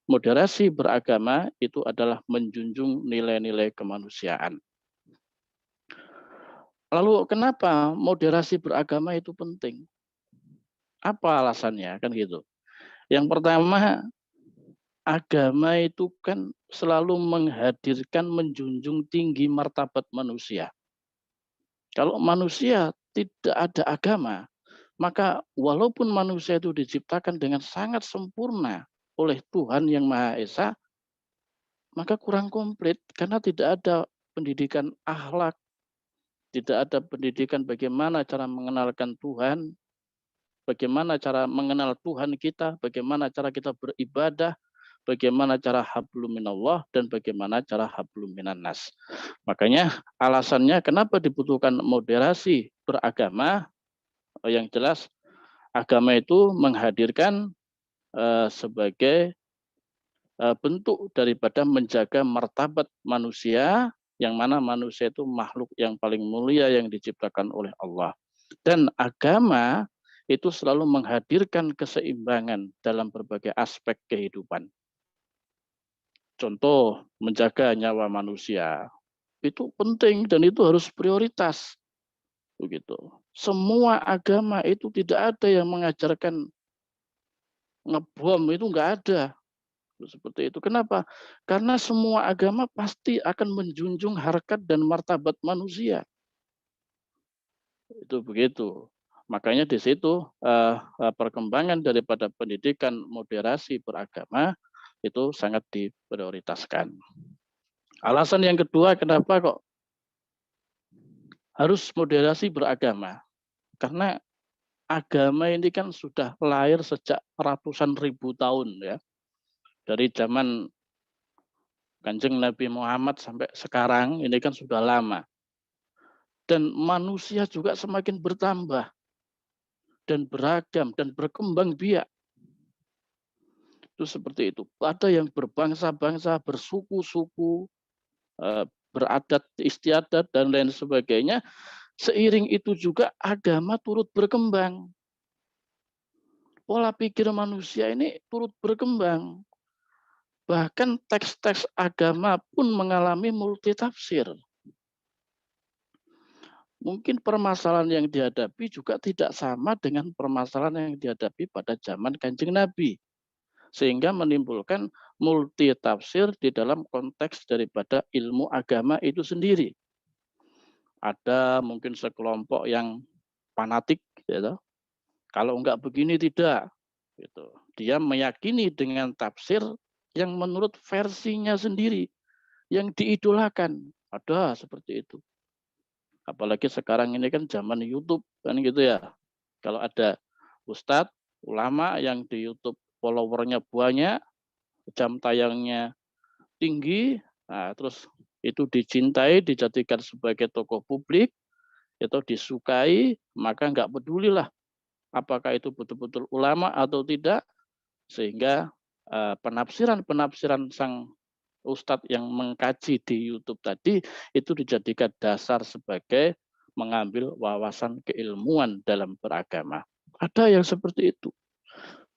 moderasi beragama itu adalah menjunjung nilai-nilai kemanusiaan. Lalu kenapa moderasi beragama itu penting? Apa alasannya? Kan gitu. Yang pertama, agama itu kan selalu menghadirkan, menjunjung tinggi martabat manusia. Kalau manusia tidak ada agama, maka walaupun manusia itu diciptakan dengan sangat sempurna oleh Tuhan yang Maha Esa, maka kurang komplit karena tidak ada pendidikan akhlak, tidak ada pendidikan bagaimana cara mengenalkan Tuhan, bagaimana cara mengenal Tuhan kita, bagaimana cara kita beribadah, bagaimana cara hablum minallah, dan bagaimana cara hablum minannas. Makanya alasannya kenapa dibutuhkan moderasi beragama, yang jelas agama itu menghadirkan sebagai bentuk daripada menjaga martabat manusia, yang mana manusia itu makhluk yang paling mulia yang diciptakan oleh Allah. Dan agama itu selalu menghadirkan keseimbangan dalam berbagai aspek kehidupan. Contoh, menjaga nyawa manusia. Itu penting dan itu harus prioritas. Begitu. Semua agama itu tidak ada yang mengajarkan ngebom, itu enggak ada. Seperti itu. Kenapa? Karena semua agama pasti akan menjunjung harkat dan martabat manusia. Itu begitu. Makanya di situ perkembangan daripada pendidikan moderasi beragama itu sangat diprioritaskan. Alasan yang kedua kenapa kok harus moderasi beragama? Karena agama ini kan sudah lahir sejak ratusan ribu tahun ya. Dari zaman Kanjeng Nabi Muhammad sampai sekarang ini kan sudah lama. Dan manusia juga semakin bertambah dan beragam dan berkembang biak. Itu seperti itu. Ada yang berbangsa-bangsa, bersuku-suku, beradat istiadat dan lain sebagainya. Seiring itu juga agama turut berkembang. Pola pikir manusia ini turut berkembang. Bahkan teks-teks agama pun mengalami multitafsir. Mungkin permasalahan yang dihadapi juga tidak sama dengan permasalahan yang dihadapi pada zaman Kanjeng Nabi. Sehingga menimbulkan multitafsir di dalam konteks daripada ilmu agama itu sendiri. Ada mungkin sekelompok yang fanatik, gitu. Kalau enggak begini tidak. Gitu. Dia meyakini dengan tafsir yang menurut versinya sendiri, yang diidolakan. Ada seperti itu. Apalagi sekarang ini kan zaman YouTube kan gitu ya. Kalau ada ustadz, ulama yang di YouTube followernya banyak, jam tayangnya tinggi, nah, terus itu dicintai, dijadikan sebagai tokoh publik, itu disukai, maka nggak pedulilah apakah itu betul-betul ulama atau tidak, sehingga penafsiran-penafsiran sang ustadz yang mengkaji di YouTube tadi itu dijadikan dasar sebagai mengambil wawasan keilmuan dalam beragama. Ada yang seperti itu.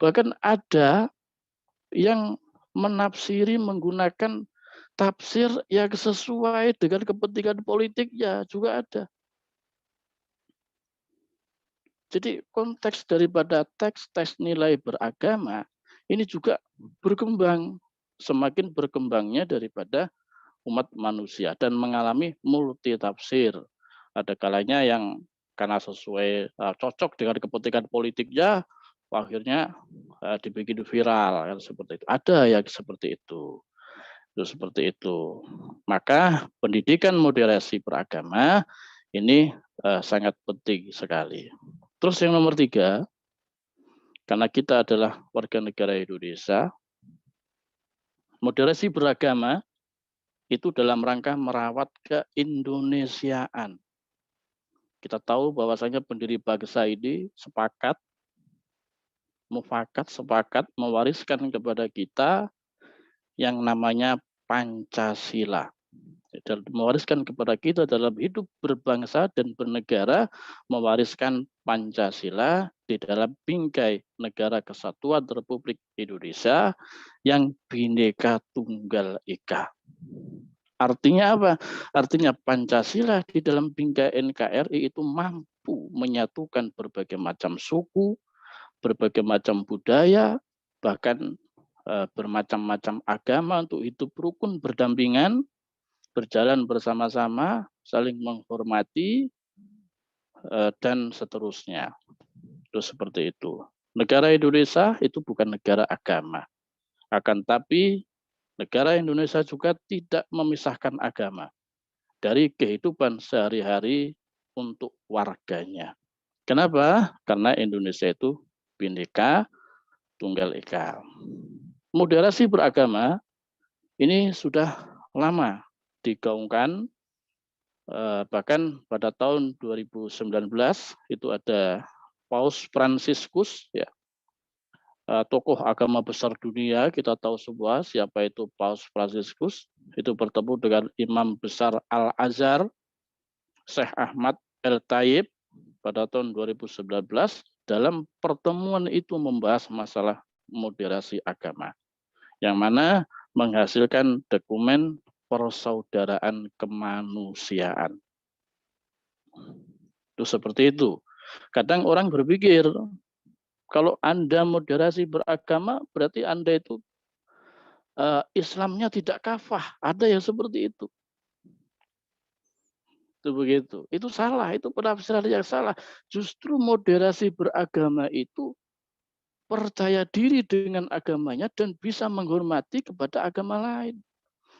Bahkan ada yang menafsiri menggunakan tafsir yang sesuai dengan kepentingan politiknya juga ada. Jadi konteks daripada teks-teks nilai beragama ini juga berkembang, semakin berkembangnya daripada umat manusia dan mengalami multitafsir. Ada kalanya yang karena sesuai cocok dengan kepentingan politiknya, akhirnya dibikin viral kan seperti itu. Ada yang seperti itu. Itu seperti itu. Maka pendidikan moderasi beragama ini sangat penting sekali. Terus yang nomor 3, karena kita adalah warga negara Indonesia, moderasi beragama itu dalam rangka merawat keindonesiaan. Kita tahu bahwasanya pendiri bangsa ini sepakat mewariskan kepada kita yang namanya Pancasila. Dan mewariskan kepada kita dalam hidup berbangsa dan bernegara, mewariskan Pancasila di dalam bingkai Negara Kesatuan Republik Indonesia yang Bhinneka Tunggal Ika. Artinya apa? Artinya Pancasila di dalam bingkai NKRI itu mampu menyatukan berbagai macam suku, berbagai macam budaya, bahkan bermacam-macam agama untuk hidup rukun berdampingan, berjalan bersama-sama, saling menghormati, dan seterusnya. Itu seperti itu. Negara Indonesia itu bukan negara agama. Akan tapi negara Indonesia juga tidak memisahkan agama dari kehidupan sehari-hari untuk warganya. Kenapa? Karena Indonesia itu Bhinneka Tunggal Ika. Moderasi beragama ini sudah lama digaungkan, bahkan pada tahun 2019 itu ada Paus Fransiskus, ya, tokoh agama besar dunia, kita tahu semua siapa itu Paus Fransiskus, itu bertemu dengan Imam Besar Al-Azhar, Syekh Ahmad El-Tayyib pada tahun 2019. Dalam pertemuan itu membahas masalah moderasi agama, yang mana menghasilkan dokumen persaudaraan kemanusiaan. Itu seperti itu. Kadang orang berpikir, kalau Anda moderasi beragama, berarti Anda itu Islamnya tidak kafah. Ada yang seperti itu. Itu begitu. Itu salah, itu penafsiran yang salah. Justru moderasi beragama itu percaya diri dengan agamanya dan bisa menghormati kepada agama lain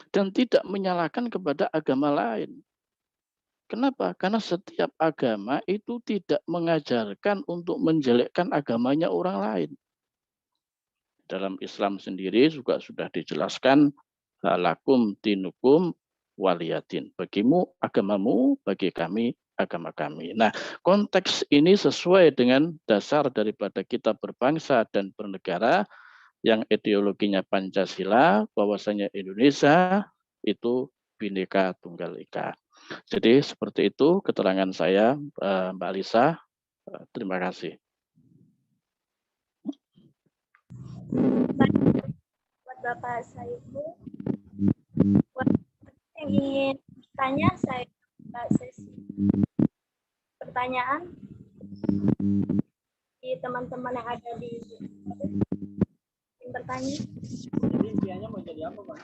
dan tidak menyalahkan kepada agama lain. Kenapa? Karena setiap agama itu tidak mengajarkan untuk menjelekkan agamanya orang lain. Dalam Islam sendiri juga sudah dijelaskan lakum dinukum waliyadin. Bagimu agamamu, bagi kami agama kami. Nah, konteks ini sesuai dengan dasar daripada kita berbangsa dan bernegara yang ideologinya Pancasila, bahwasanya Indonesia itu Bhinneka Tunggal Ika. Jadi seperti itu keterangan saya, Mbak Lisa. Terima kasih. Buat Bapak Saiful, buat yang ingin bertanya, saya buka sesi pertanyaan di teman-teman yang ada di yang bertanya. Jadi impiannya mau jadi apa, Pak?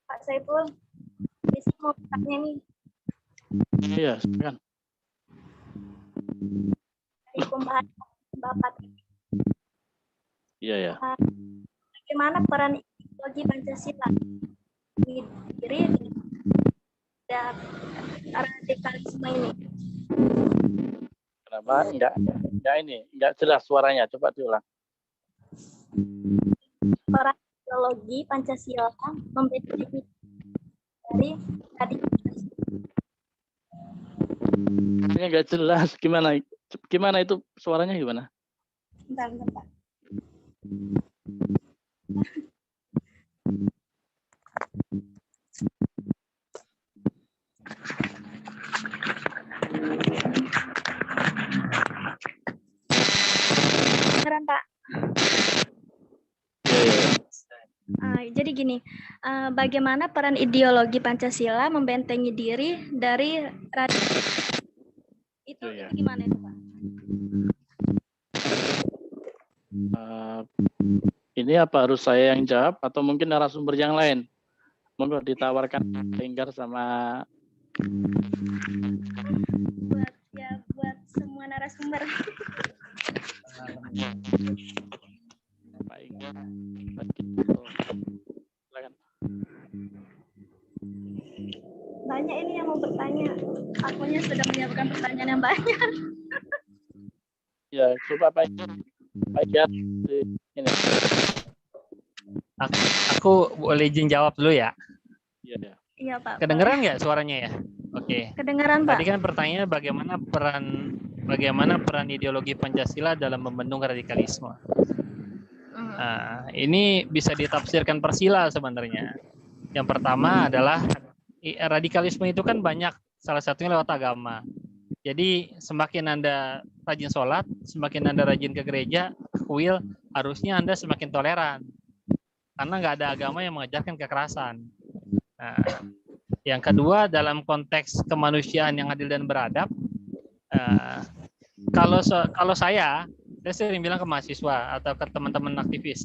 Pak Saiful, bisa mau bertanya nih. Iya, silakan. Dari pembahasan Bapak, Iya, ya. bagaimana peran ideologi Pancasila di diri dan radikalisme ini? Kenapa? Enggak ini, enggak jelas suaranya. Coba diulang. Peran ideologi Pancasila membentengi dari radikalisme. Ini enggak jelas. Gimana itu suaranya gimana? Bentar, Pak. Beneran, Pak. Jadi gini, bagaimana peran ideologi Pancasila membentengi diri dari radikalisme? Itu gimana itu, Pak? Ini apa harus saya yang jawab atau mungkin narasumber yang lain? Monggo ditawarkan Enggar sama buat semua narasumber. Pak Enggar. Silakan. Banyak ini yang mau bertanya. Akunya sudah menyiapkan pertanyaan yang banyak. Ya, coba Pak Enggar. Pak Enggar ini. Aku boleh izin jawab dulu ya. Iya, ya. Iya, Pak. Kedengeran nggak suaranya ya? Oke. Kedengeran, Pak. Tadi kan pertanyaannya bagaimana peran ideologi Pancasila dalam membendung radikalisme. Nah, ini bisa ditafsirkan persila sebenarnya. Yang pertama adalah radikalisme itu kan banyak, salah satunya lewat agama. Jadi semakin Anda rajin sholat, semakin Anda rajin ke gereja, ke kuil, harusnya Anda semakin toleran. Karena nggak ada agama yang mengajarkan kekerasan. Nah, yang kedua, dalam konteks kemanusiaan yang adil dan beradab, kalau saya sering bilang ke mahasiswa atau ke teman-teman aktivis,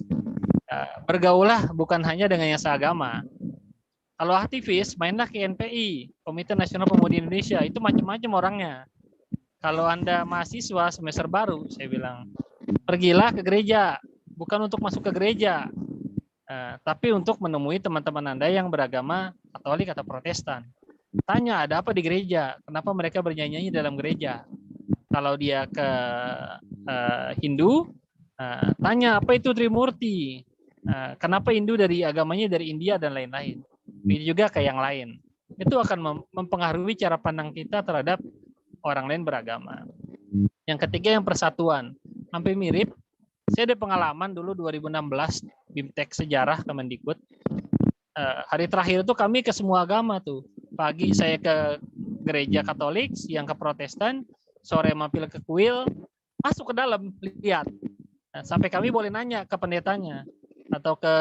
bergaulah bukan hanya dengan yang seagama. Kalau aktivis, mainlah ke NPI, Komite Nasional Pemuda Indonesia, itu macam-macam orangnya. Kalau Anda mahasiswa semester baru, saya bilang, pergilah ke gereja, bukan untuk masuk ke gereja, tapi untuk menemui teman-teman Anda yang beragama Katolik atau Protestan. Tanya, ada apa di gereja? Kenapa mereka bernyanyi dalam gereja? Kalau dia ke Hindu, tanya, apa itu Trimurti? Kenapa Hindu dari agamanya dari India dan lain-lain? Begitu juga ke yang lain. Itu akan mempengaruhi cara pandang kita terhadap orang lain beragama. Yang ketiga, yang persatuan. Hampir mirip. Saya ada pengalaman dulu 2016 BIMTEK Sejarah Kemendikbud. Hari terakhir itu kami ke semua agama tuh. Pagi saya ke gereja Katolik, siang ke Protestan, sore mampir ke kuil, masuk ke dalam lihat. Sampai kami boleh nanya ke pendetanya atau ke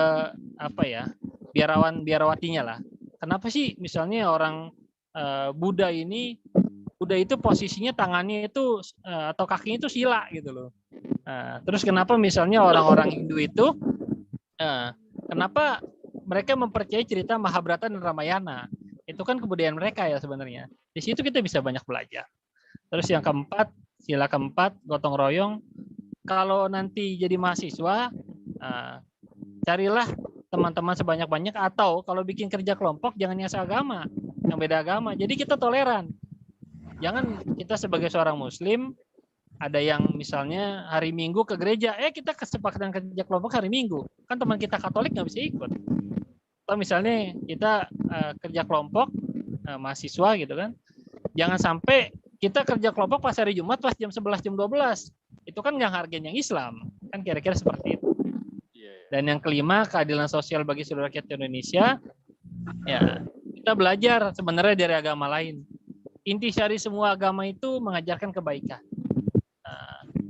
biarawatinya lah. Kenapa sih misalnya orang Buddha ini Buddha itu posisinya tangannya itu atau kakinya itu sila gitu loh. Terus kenapa misalnya orang-orang Hindu itu kenapa mereka mempercayai cerita Mahabharata dan Ramayana? Itu kan kebudayaan mereka ya sebenarnya. Di situ kita bisa banyak belajar. Terus yang keempat, sila keempat, gotong royong. Kalau nanti jadi mahasiswa, carilah teman-teman sebanyak-banyak, atau kalau bikin kerja kelompok jangan yang seagama, yang beda agama. Jadi kita toleran. Jangan kita sebagai seorang muslim, ada yang misalnya hari Minggu ke gereja, kita kesepakatan kerja kelompok hari Minggu. Kan teman kita Katolik nggak bisa ikut. Atau misalnya kita kerja kelompok mahasiswa gitu kan. Jangan sampai kita kerja kelompok pas hari Jumat pas jam 11 jam 12. Itu kan nggak hargain yang Islam. Kan kira-kira seperti itu. Dan yang kelima, keadilan sosial bagi seluruh rakyat Indonesia. Ya, kita belajar sebenarnya dari agama lain. Intisari semua agama itu mengajarkan kebaikan.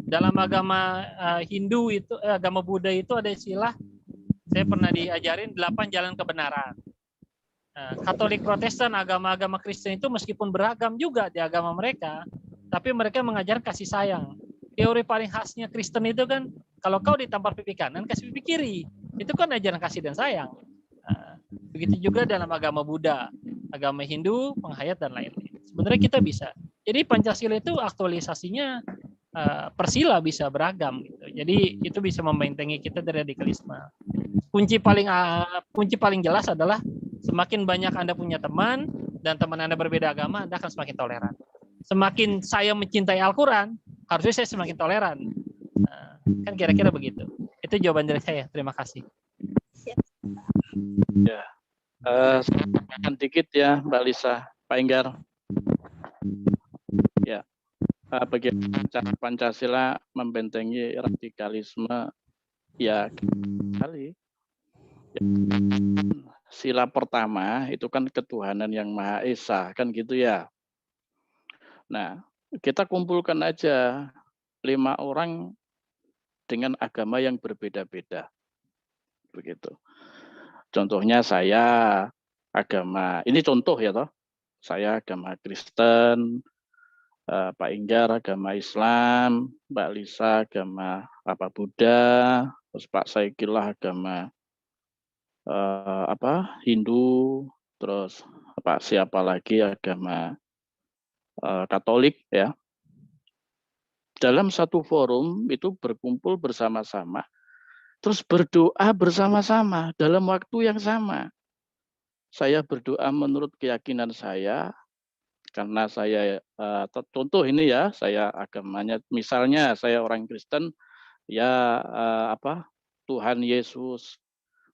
Dalam agama Hindu itu, agama Buddha itu ada istilah, saya pernah diajarin 8 jalan kebenaran. Katolik, Protestan, agama-agama Kristen itu meskipun beragam juga di agama mereka, tapi mereka mengajar kasih sayang. Teori paling khasnya Kristen itu kan, kalau kau ditampar pipi kanan, kasih pipi kiri. Itu kan ajaran kasih dan sayang. Begitu juga dalam agama Buddha, agama Hindu, penghayat, dan lain-lain. Sebenarnya kita bisa. Jadi Pancasila itu aktualisasinya persila bisa beragam. Gitu. Jadi itu bisa membentengi kita dari radikalisme. Kunci paling jelas adalah semakin banyak Anda punya teman, dan teman Anda berbeda agama, Anda akan semakin toleran. Semakin saya mencintai Al-Quran, harusnya saya semakin toleran. Kan kira-kira begitu. Itu jawaban dari saya. Terima kasih. Ya, saya tambahkan dikit ya, Mbak Lisa, Pak Enggar. Ya, bagaimana cara Pancasila membentengi radikalisme? Ya, kali. Sila pertama itu kan ketuhanan yang Maha Esa, kan gitu ya. Nah, kita kumpulkan aja 5 orang dengan agama yang berbeda-beda. Begitu. Contohnya saya agama, ini contoh ya toh. Saya agama Kristen, Pak Enggar agama Islam, Mbak Lisa agama Buddha, terus Pak Saikilah agama Hindu, terus Pak siapa lagi agama Katolik ya. Dalam satu forum itu berkumpul bersama-sama, terus berdoa bersama-sama dalam waktu yang sama. Saya berdoa menurut keyakinan saya, karena saya contoh ini ya, saya agamanya, misalnya saya orang Kristen, ya Tuhan Yesus,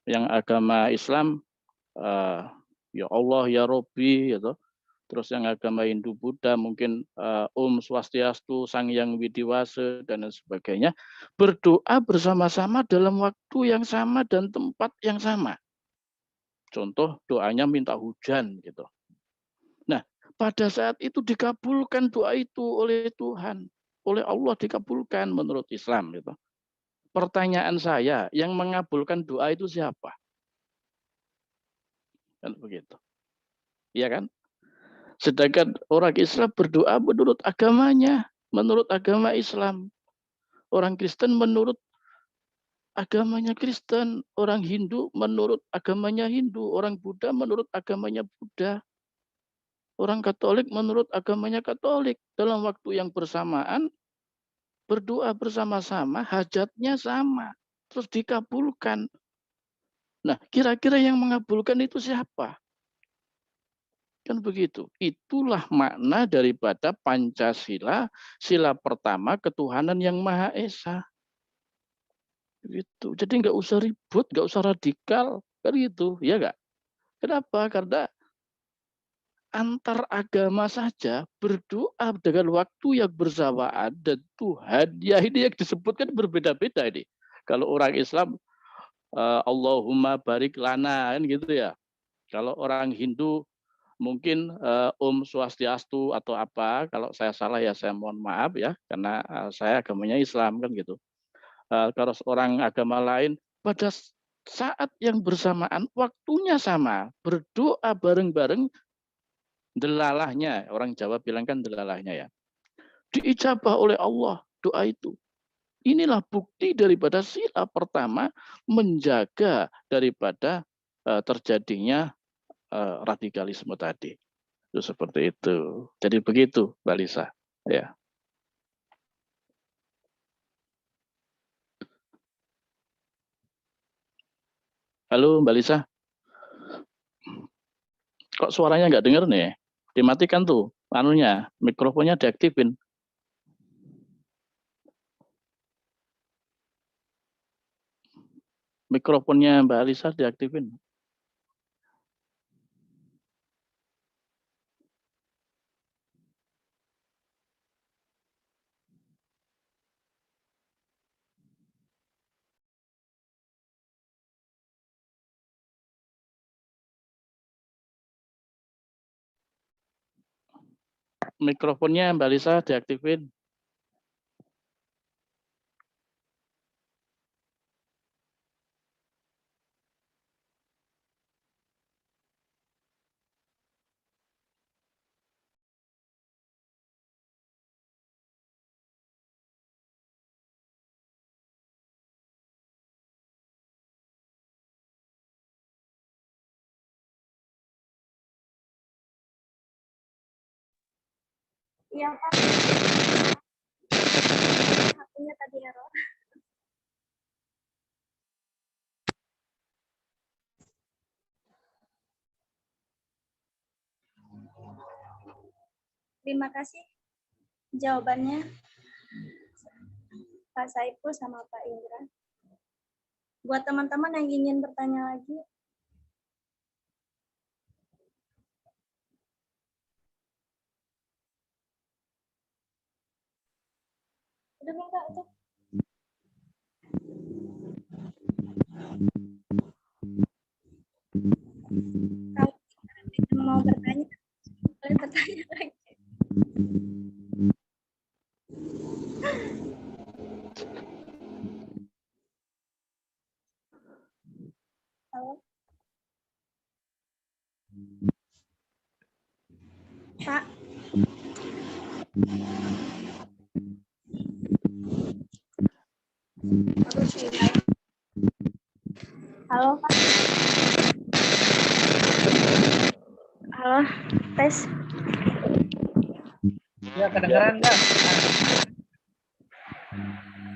yang agama Islam ya Allah ya Robbi gitu. Terus yang agama Hindu Buddha mungkin Om Swastiastu, Sang Hyang Widiwasa dan lain sebagainya, berdoa bersama-sama dalam waktu yang sama dan tempat yang sama. Contoh doanya minta hujan gitu. Nah, pada saat itu dikabulkan doa itu oleh Tuhan, oleh Allah dikabulkan menurut Islam gitu. Pertanyaan saya, yang mengabulkan doa itu siapa? Kan begitu. Iya kan? Sedangkan orang Islam berdoa menurut agamanya, menurut agama Islam. Orang Kristen menurut agamanya Kristen, orang Hindu menurut agamanya Hindu, orang Buddha menurut agamanya Buddha, orang Katolik menurut agamanya Katolik. Dalam waktu yang bersamaan, berdoa bersama-sama, hajatnya sama, terus dikabulkan. Nah, kira-kira yang mengabulkan itu siapa? Kan begitu. Itulah makna daripada Pancasila, sila pertama ketuhanan yang Maha Esa. Gitu. Jadi nggak usah ribut, nggak usah radikal, kan gitu, ya nggak? Kenapa? Karena antar agama saja berdoa dengan waktu yang bersamaan dan Tuhan, ya ini yang disebutkan berbeda-beda ini. Kalau orang Islam, Allahumma barik lana, kan gitu ya. Kalau orang Hindu, mungkin Om Swastiastu atau apa, kalau saya salah ya saya mohon maaf ya, karena saya agamanya Islam kan gitu. Kalau orang agama lain, pada saat yang bersamaan, waktunya sama, berdoa bareng-bareng delalahnya, orang Jawa bilang kan delalahnya ya, diijabah oleh Allah doa itu. Inilah bukti daripada sila pertama menjaga daripada terjadinya radikalisme tadi. Itu seperti itu. Jadi begitu, Mbak Lisa. Ya. Halo, Mbak Lisa. Kok suaranya nggak dengar nih? Dimatikan tuh, anunya, mikrofonnya diaktifin. Mikrofonnya Mbak Alisa diaktifin. Mikrofonnya Mbak Alisa diaktifin. Iya, Pak. HP-nya tadi error. Terima kasih jawabannya Pak Saiful sama Pak Indra. Buat teman-teman yang ingin bertanya lagi, udah minta itu. Kalau mau bertanya, boleh bertanya lagi. Halo, Pak. Halo, Pak. Halo, tes. Ya, kedengeran nggak?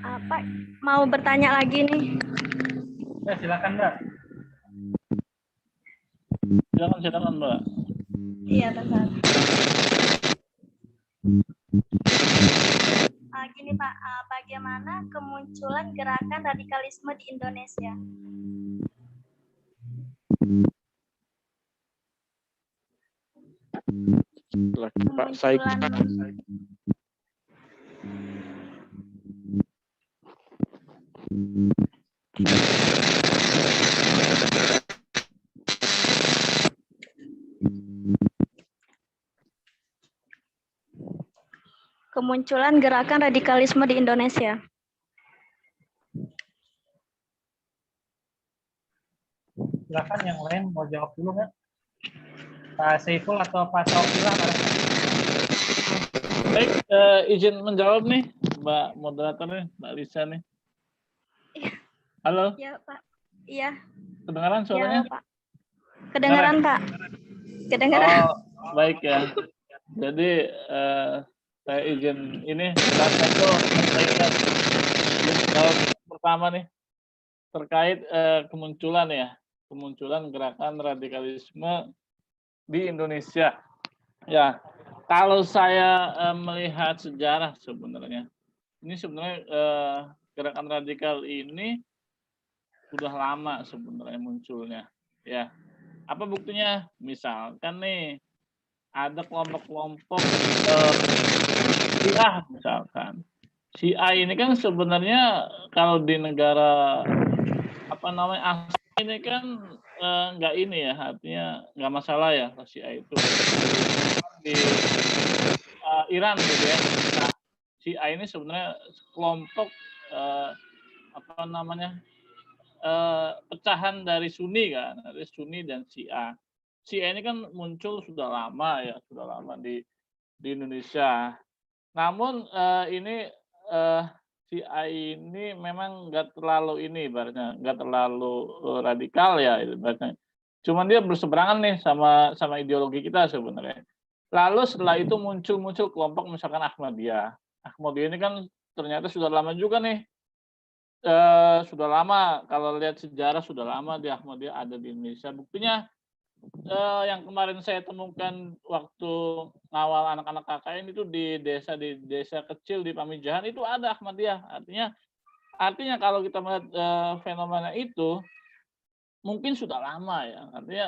Apa? Mau bertanya lagi nih? Ya, silakan Mbak. Silakan Mbak. Iya, benar. Gini Pak, bagaimana kemunculan gerakan radikalisme di Indonesia? Pak Saiful. Kemunculan gerakan radikalisme di Indonesia. Silakan yang lain mau jawab dulu nggak? Pak Saiful atau Pak Taufila? Baik, izin menjawab nih, Mbak moderator nih, Mbak Lisa nih. Halo, Iya Pak. Iya. kedengaran suaranya? Iya Pak. Kedengaran Pak. Kedengaran. Oh, baik ya. Jadi saya izin ini jawab pertama nih terkait kemunculan gerakan radikalisme di Indonesia. Ya, kalau saya melihat sejarah sebenarnya, ini sebenarnya gerakan radikal ini sudah lama sebenarnya munculnya. Ya, apa buktinya? Misalkan nih ada kelompok-kelompok Syiah misalkan. Syiah ini kan sebenarnya kalau di negara asing ini kan nggak ini ya, artinya nggak masalah ya Syiah itu di Iran gitu ya. Nah, Syiah ini sebenarnya kelompok pecahan dari Sunni kan, dari Sunni dan Syiah. si A ini kan muncul sudah lama ya, sudah lama di Indonesia. Namun ini si A ini memang nggak terlalu ini, ibaratnya nggak terlalu radikal ya, ibaratnya. Cuman dia berseberangan nih sama ideologi kita sebenarnya. Lalu setelah itu muncul kelompok misalkan Ahmadiyah. Ahmadiyah ini kan ternyata sudah lama juga nih. Sudah lama, kalau lihat sejarah sudah lama di Ahmadiyah ada di Indonesia. Buktinya yang kemarin saya temukan waktu ngawal anak-anak KKN itu di desa kecil di Pamijahan itu ada Ahmadiyah. Artinya kalau kita melihat fenomena itu mungkin sudah lama ya. Artinya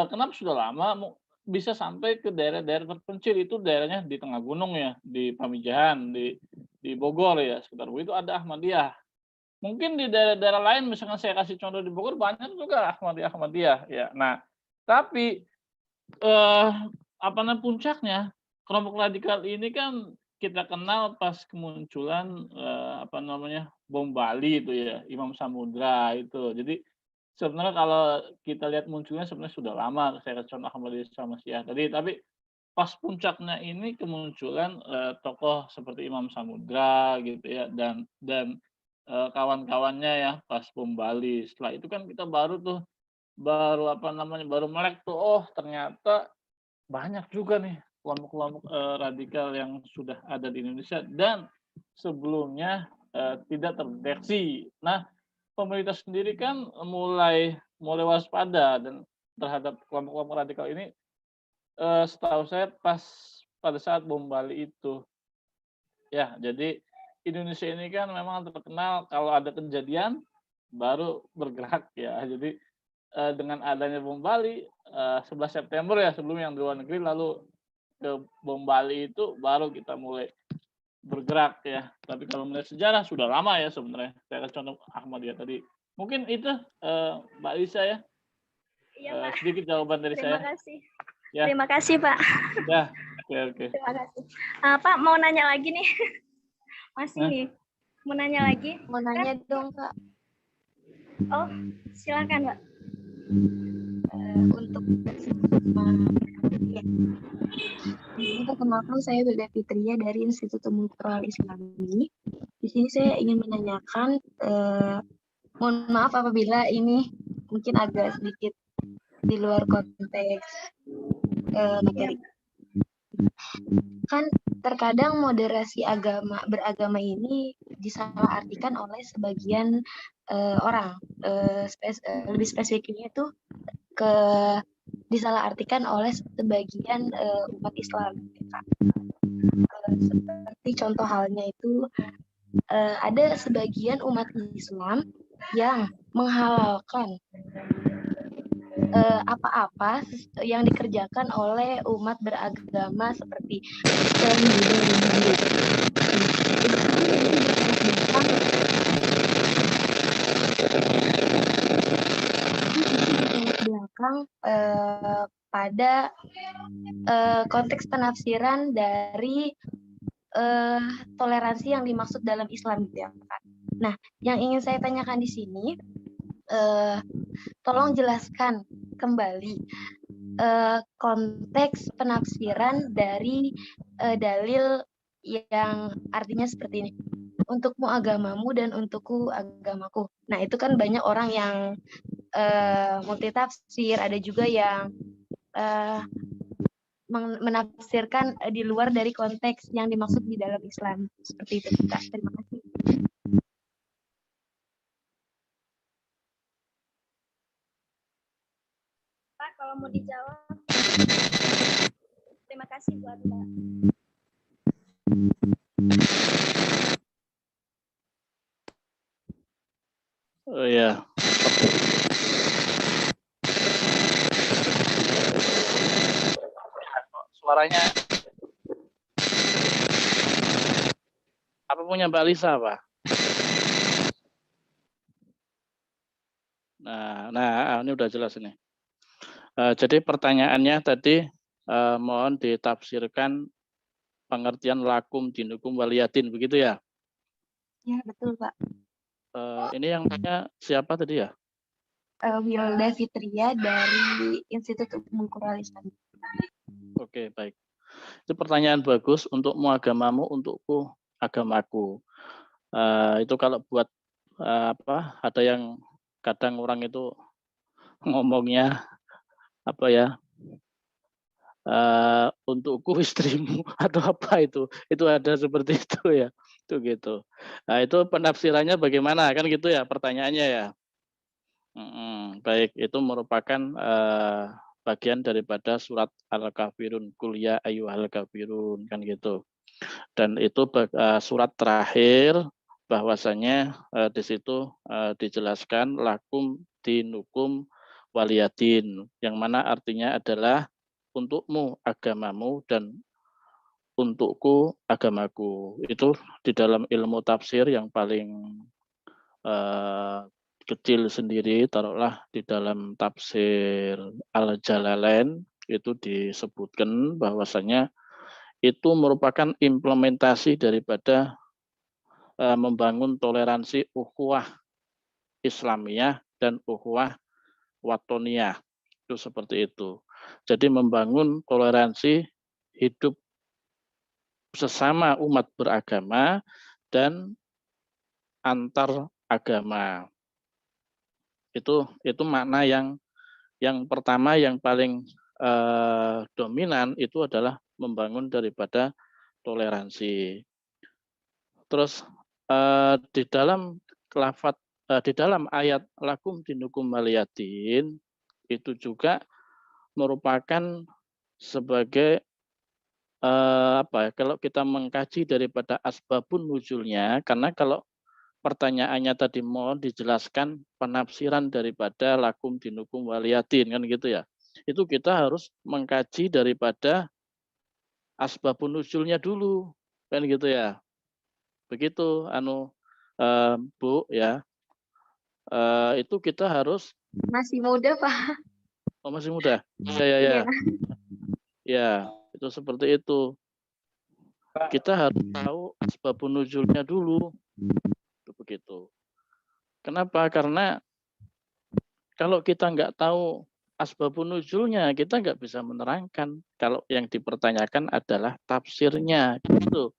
kenapa sudah lama? Bisa sampai ke daerah-daerah terpencil, itu daerahnya di tengah gunung ya, di Pamijahan, di Bogor ya, sekitar itu ada Ahmadiyah. Mungkin di daerah-daerah lain, misalkan saya kasih contoh di Bogor, banyak juga Ahmadiyah ya. Nah, tapi puncaknya kelompok radikal ini kan kita kenal pas kemunculan bom Bali itu ya, Imam Samudra itu. Jadi sebenarnya kalau kita lihat munculnya sebenarnya sudah lama, saya kasih contoh Ahmadiyah sama Syiah tadi, tapi pas puncaknya ini kemunculan tokoh seperti Imam Samudra gitu ya, dan kawan-kawannya ya pas bom Bali. Setelah itu kan kita baru melek tuh, oh ternyata banyak juga nih kelompok-kelompok radikal yang sudah ada di Indonesia dan sebelumnya tidak terdeteksi. Nah, pemerintah sendiri kan mulai waspada dan terhadap kelompok-kelompok radikal ini, setahu saya pada saat bom Bali itu. Ya, jadi Indonesia ini kan memang terkenal kalau ada kejadian baru bergerak ya. Jadi dengan adanya bom Bali 11 September ya, sebelum yang di luar negeri, lalu ke bom Bali itu baru kita mulai bergerak ya. Tapi kalau melihat sejarah sudah lama ya sebenarnya. Saya kasih contoh Ahmadiyah tadi. Mungkin itu Mbak Lisa ya. Iya, Pak. Sedikit jawaban dari saya. Terima kasih. Ya. Terima kasih, Pak. Ya, oke. Terima kasih. Pak, mau nanya lagi nih. Masih nih. Mau nanya lagi? Mau nanya dong, Kak. Oh, silakan, Pak. Untuk ini perkenalkan, saya Wilda Fitria dari Institut Multikultural Islami. Di sini saya ingin menanyakan, mohon maaf apabila ini mungkin agak sedikit di luar konteks materi. Kan terkadang moderasi beragama ini disalahartikan oleh sebagian orang, lebih spesifiknya itu disalahartikan oleh sebagian umat Islam. Seperti contoh halnya itu ada sebagian umat Islam yang menghalalkan apa-apa yang dikerjakan oleh umat beragama seperti belakang pada konteks penafsiran dari toleransi yang dimaksud dalam Islam gitu ya, Pak. Nah, yang ingin saya tanyakan di sini, tolong jelaskan kembali konteks penafsiran dari dalil yang artinya seperti ini. Untukmu agamamu dan untukku agamaku. Nah, itu kan banyak orang yang multitafsir, ada juga yang menafsirkan di luar dari konteks yang dimaksud di dalam Islam. Seperti itu, Kak. Terima kasih. Pak, kalau mau dijawab. Terima kasih buat Mbak. Oh ya. Suaranya apa punya Mbak Lisa, Pak? Nah, ini udah jelas ini. Jadi pertanyaannya tadi mohon ditafsirkan pengertian lakum dinukum waliyatin, begitu ya? Ya, betul, Pak. Ini yang tanya siapa tadi ya? Wilda Fitria dari Institut Umum Quran Islam. Oke, baik. Itu pertanyaan bagus. Untukmu agamamu, untukku agamaku. Itu kalau buat apa? Ada yang kadang orang itu ngomongnya apa ya? Untukku istrimu atau apa itu ada seperti itu ya, itu gitu. Nah, itu penafsirannya bagaimana kan gitu ya pertanyaannya ya. Baik, itu merupakan bagian daripada surat Al-Kafirun, Qul ya ayyuhal kafirun kan gitu. Dan itu surat terakhir bahwasanya di situ dijelaskan lakum dinukum waliyadin, yang mana artinya adalah untukmu agamamu dan untukku agamaku. Itu di dalam ilmu tafsir yang paling kecil sendiri, taruhlah di dalam tafsir Al-Jalalain itu disebutkan bahwasanya itu merupakan implementasi daripada membangun toleransi ukhuwah Islamiyah dan ukhuwah watoniyah. Itu seperti itu. Jadi membangun toleransi hidup sesama umat beragama dan antar agama. Itu makna yang pertama yang paling dominan itu adalah membangun daripada toleransi. Terus di dalam di dalam ayat lakum dinukum waliyadin itu juga merupakan sebagai apa ya, kalau kita mengkaji daripada asbabun nuzulnya, karena kalau pertanyaannya tadi mohon dijelaskan penafsiran daripada lakum dinukum waliyadin kan gitu ya. Itu kita harus mengkaji daripada asbabun nuzulnya dulu kan gitu ya. Begitu Bu ya. Itu kita harus Masih muda, Pak. masih muda. Ya. Iya. Ya, itu seperti itu. Kita harus tahu asbabun nuzulnya dulu. Begitu. Kenapa? Karena kalau kita nggak tahu asbabun nuzulnya, kita nggak bisa menerangkan. Kalau yang dipertanyakan adalah tafsirnya, gitu.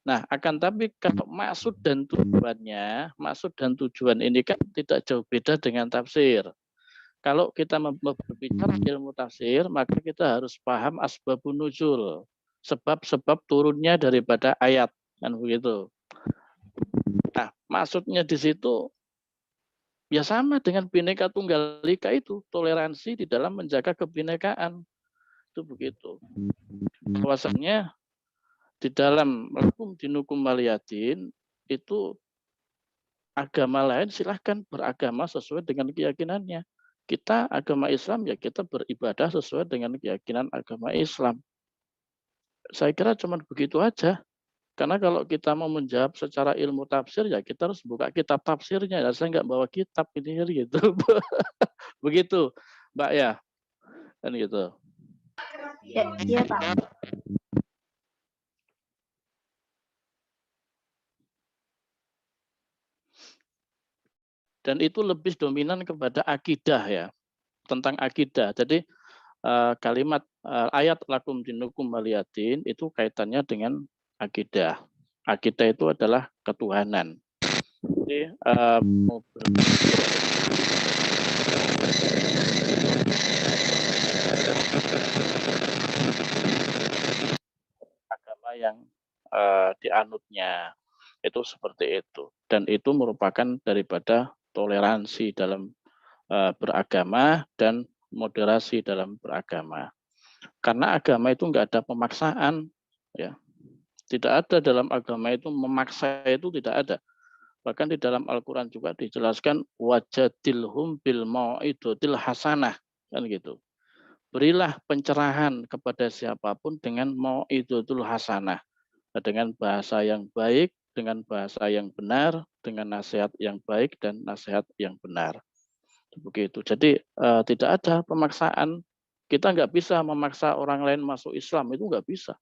Nah, akan tapi kalau maksud dan tujuan ini kan tidak jauh beda dengan tafsir. Kalau kita berbicara ilmu tafsir, maka kita harus paham asbabun nuzul, sebab-sebab turunnya daripada ayat, kan begitu. Nah, maksudnya di situ ya sama dengan Bhinneka Tunggal Ika itu, toleransi di dalam menjaga kebinekaan. Itu begitu. Bahwasannya di dalam lakum dinukum waliyadin itu agama lain silahkan beragama sesuai dengan keyakinannya. Kita agama Islam ya kita beribadah sesuai dengan keyakinan agama Islam. Saya kira cuma begitu aja. Karena kalau kita mau menjawab secara ilmu tafsir ya kita harus buka kitab tafsirnya. Ya, saya nggak bawa kitab ini gitu. Begitu, Mbak ya. Kan gitu. Ya, iya, Pak. Dan itu lebih dominan kepada akidah ya, tentang akidah. Jadi kalimat ayat lakum dinukum waliyadin itu kaitannya dengan akidah. Akidah itu adalah ketuhanan. Jadi agama yang dianutnya itu seperti itu, dan itu merupakan daripada toleransi dalam beragama dan moderasi dalam beragama. Karena agama itu enggak ada pemaksaan, ya. Tidak ada dalam agama itu memaksa, itu tidak ada. Bahkan di dalam Al-Quran juga dijelaskan wajadilhum bil mau'idotil hasanah, kan gitu. Berilah pencerahan kepada siapapun dengan mau'idotul hasanah, dengan bahasa yang baik, dengan bahasa yang benar, dengan nasihat yang baik dan nasihat yang benar. Begitu. Jadi tidak ada pemaksaan. Kita nggak bisa memaksa orang lain masuk Islam, itu nggak bisa.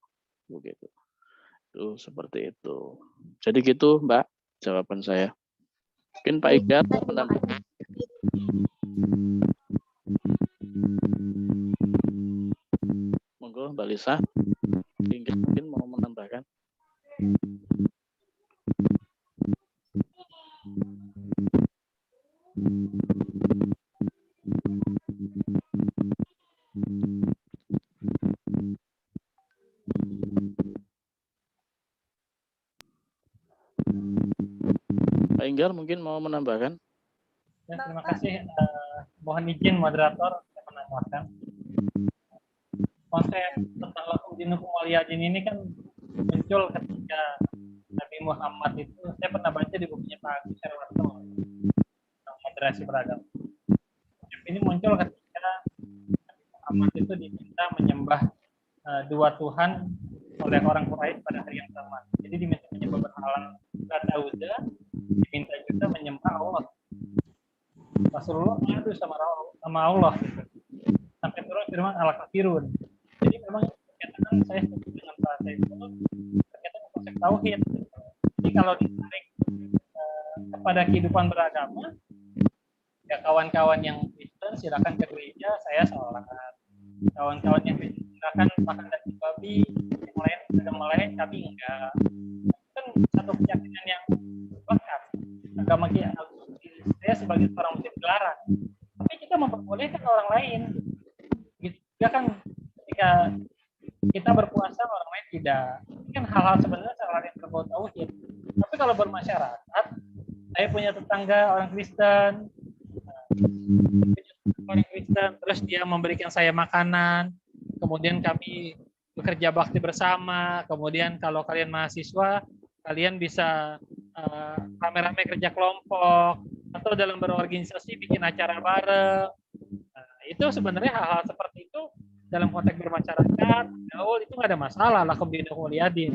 Begitu. Itu seperti itu. Jadi gitu, Mbak, jawaban saya. Mungkin Pak Iqbal menambahkan. Lisa. Mungkin mau menambahkan. Pak Inggar mungkin mau menambahkan. Ya, terima kasih. Mohon izin moderator saya menambahkan. Konsep tentang lakum dinukum waliyadin ini kan muncul ketika Nabi Muhammad itu, saya pernah baca di bukunya Pak Agus Herwanto tentang moderasi beragama. Ini muncul ketika Nabi Muhammad itu diminta menyembah dua Tuhan oleh orang Quraisy pada hari yang sama. Jadi diminta menyembah berhala Uzza, diminta juga menyembah Allah. Rasulullah mengadu sama Allah gitu. Sampai turun firman al-kafirun. Jadi memang berkaitan saya setuju dengan Pak Saiful berkaitan dengan konsep tauhid. Jadi kalau ditarik kepada kehidupan beragama, ya kawan-kawan yang Kristen silakan ke gereja, saya sholat. Kawan-kawan yang Kristen silakan makan daging babi, yang lain agama lain kami enggak. Kan satu keyakinan yang lekat. Agama kita, saya sebagai seorang muslim dilarang. Tapi kita memperbolehkan orang lain. Gitu. Ya kan ketika kita berpuasa orang lain tidak. Ini kan hal-hal sebenarnya salah yang berbau tauhid. Tapi kalau bermasyarakat, saya punya tetangga orang Kristen, terus dia memberikan saya makanan, kemudian kami bekerja bakti bersama, kemudian kalau kalian mahasiswa, kalian bisa rame-rame kerja kelompok, atau dalam berorganisasi bikin acara bareng. Itu sebenarnya hal-hal seperti itu dalam konteks bermasyarakat, gaul itu nggak ada masalah, lakum dinukum waliyadin.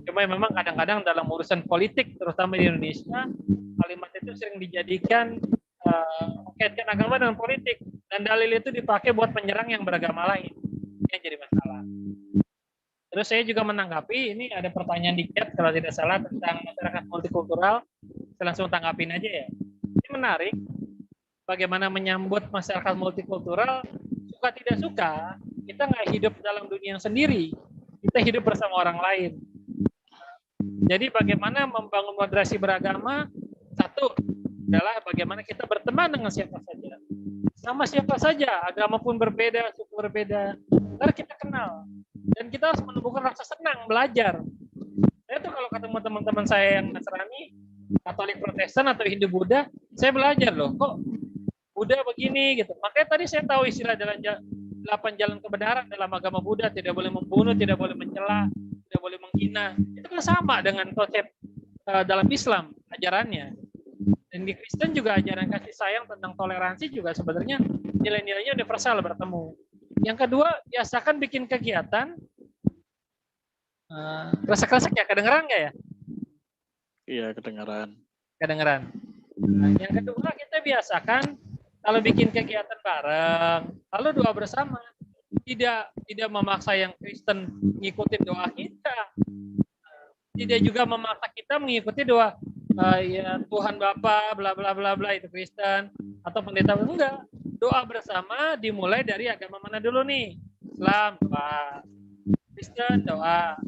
Cuma memang kadang-kadang dalam urusan politik, terutama di Indonesia, kalimat itu sering dijadikan kaitkan agama dengan politik, dan dalil itu dipakai buat penyerang yang beragama lain. Ini yang jadi masalah. Terus saya juga menanggapi, ini ada pertanyaan di chat kalau tidak salah tentang masyarakat multikultural, saya langsung tanggapin aja ya. Ini menarik, bagaimana menyambut masyarakat multikultural, suka tidak suka, kita nggak hidup dalam dunia yang sendiri, kita hidup bersama orang lain. Jadi bagaimana membangun moderasi beragama, satu adalah bagaimana kita berteman dengan siapa saja. Sama siapa saja, agama pun berbeda, suku berbeda, ntar kita kenal. Dan kita harus menumbuhkan rasa senang belajar. Saya tuh kalau ketemu teman-teman saya yang Nasrani, Katolik Protestan atau Hindu Buddha, saya belajar loh, kok Buddha begini gitu. Makanya tadi saya tahu istilah 8 jalan kebenaran dalam agama Buddha, tidak boleh membunuh, tidak boleh mencela, tidak boleh menghina. Itu kan sama dengan konsep dalam Islam ajarannya. Dan di Kristen juga ajaran kasih sayang tentang toleransi juga sebenarnya nilai-nilainya universal bertemu. Yang kedua, biasakan bikin kegiatan. Kresek-kresek ya, kedengeran nggak ya? Iya, kedengeran. Kedengeran. Nah, yang kedua, kita biasakan kalau bikin kegiatan bareng, lalu doa bersama. Tidak memaksa yang Kristen ngikutin doa kita. Tidak juga memaksa kita mengikuti doa ya Tuhan Bapa bla bla bla bla itu Kristen atau pendeta, enggak. Doa bersama dimulai dari agama mana dulu nih? Islam doa, Kristen doa.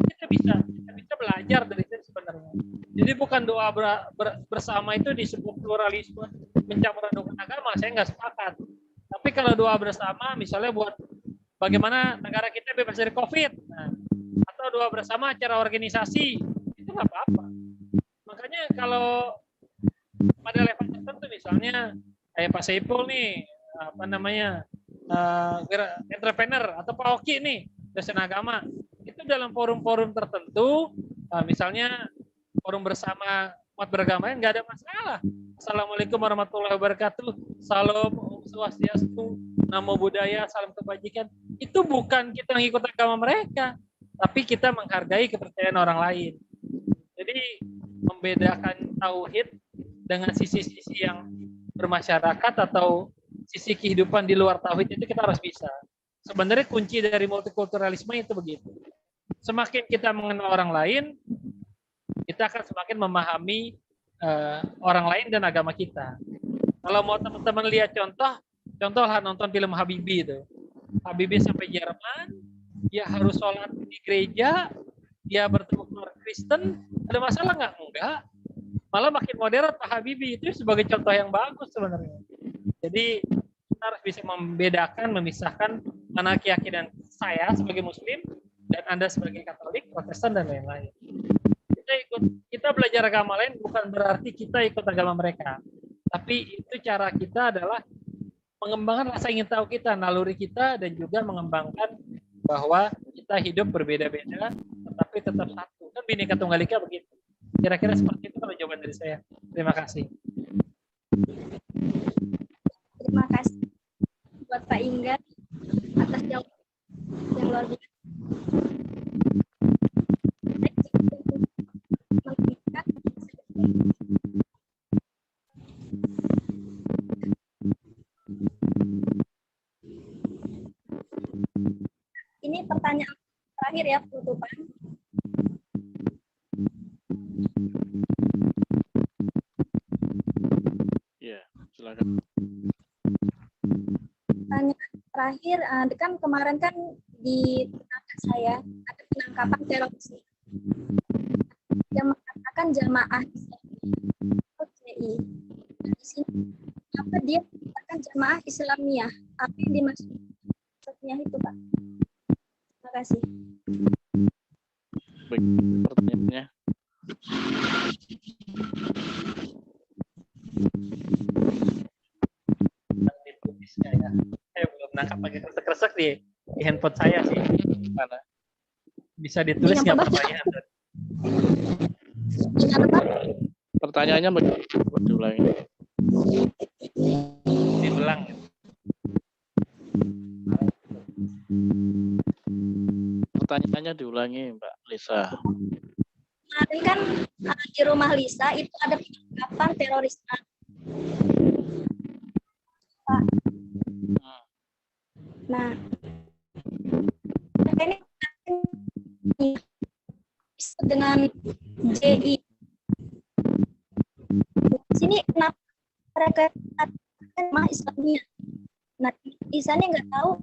Kita bisa belajar dari itu sebenarnya. Jadi bukan doa bersama itu disebut pluralisme, mencampur adukan agama, saya nggak sepakat. Tapi kalau doa bersama misalnya buat bagaimana negara kita bebas dari COVID, nah, atau doa bersama acara organisasi, itu nggak apa-apa. Makanya kalau pada level tertentu misalnya kayak Pak Saiful nih, apa namanya, entrepreneur atau Pak Oki nih, dosen agama, itu dalam forum-forum tertentu, misalnya forum bersama umat beragama nggak ada masalah. Assalamualaikum warahmatullahi wabarakatuh, salam Om Swastiastu, namo buddhaya, salam kebajikan. Itu bukan kita mengikut agama mereka, tapi kita menghargai kepercayaan orang lain. Jadi membedakan tauhid dengan sisi-sisi yang bermasyarakat atau sisi kehidupan di luar tauhid itu kita harus bisa. Sebenarnya kunci dari multikulturalisme itu begitu. Semakin kita mengenal orang lain, kita akan semakin memahami orang lain dan agama kita. Kalau mau teman-teman lihat contoh lah nonton film Habibie itu. Habibie sampai Jerman, dia harus sholat di gereja, dia bertemu keluarga Kristen, ada masalah nggak? Enggak. Malah makin modern Pak Habibie, itu sebagai contoh yang bagus sebenarnya. Jadi kita harus bisa membedakan, memisahkan mana keyakinan saya sebagai Muslim dan Anda sebagai Katolik, Protestan dan lain-lain. Kita belajar agama lain bukan berarti kita ikut agama mereka, tapi itu cara kita adalah mengembangkan rasa ingin tahu kita, naluri kita, dan juga mengembangkan bahwa kita hidup berbeda-beda, tetapi tetap satu. Kan Bhinneka Tunggal Ika begitu. Kira-kira seperti itu kalau jawaban dari saya. Terima kasih. Terima kasih buat Pak Inggar atas jawaban yang luar biasa. Ini pertanyaan terakhir ya, penutupan. Ya, silakan. Pertanyaan terakhir, kan kemarin kan di tempat saya ada penangkapan teroris yang mengatakan jamaah OCI. Di sini apa dia mengatakan jamaah Islamiyah? Apa yang dimaksud maksudnya itu, Pak? Terima kasih. Baik, pertanyaannya. Saya belum nangkap pakai kresek-kresek di handphone saya sih. Mana? Bisa ditulis nggak pertanyaan? Pertanyaannya bagaimana? Diulangi. Diulang. Pertanyaannya diulangi, Mbak Lisa. Kemarin kan di rumah Lisa itu ada penangkapan teroris. Pak. Nah, ini dengan JI. Di sini kenapa mereka katakan jamaah Islamiyah? Nah, di sana nggak tahu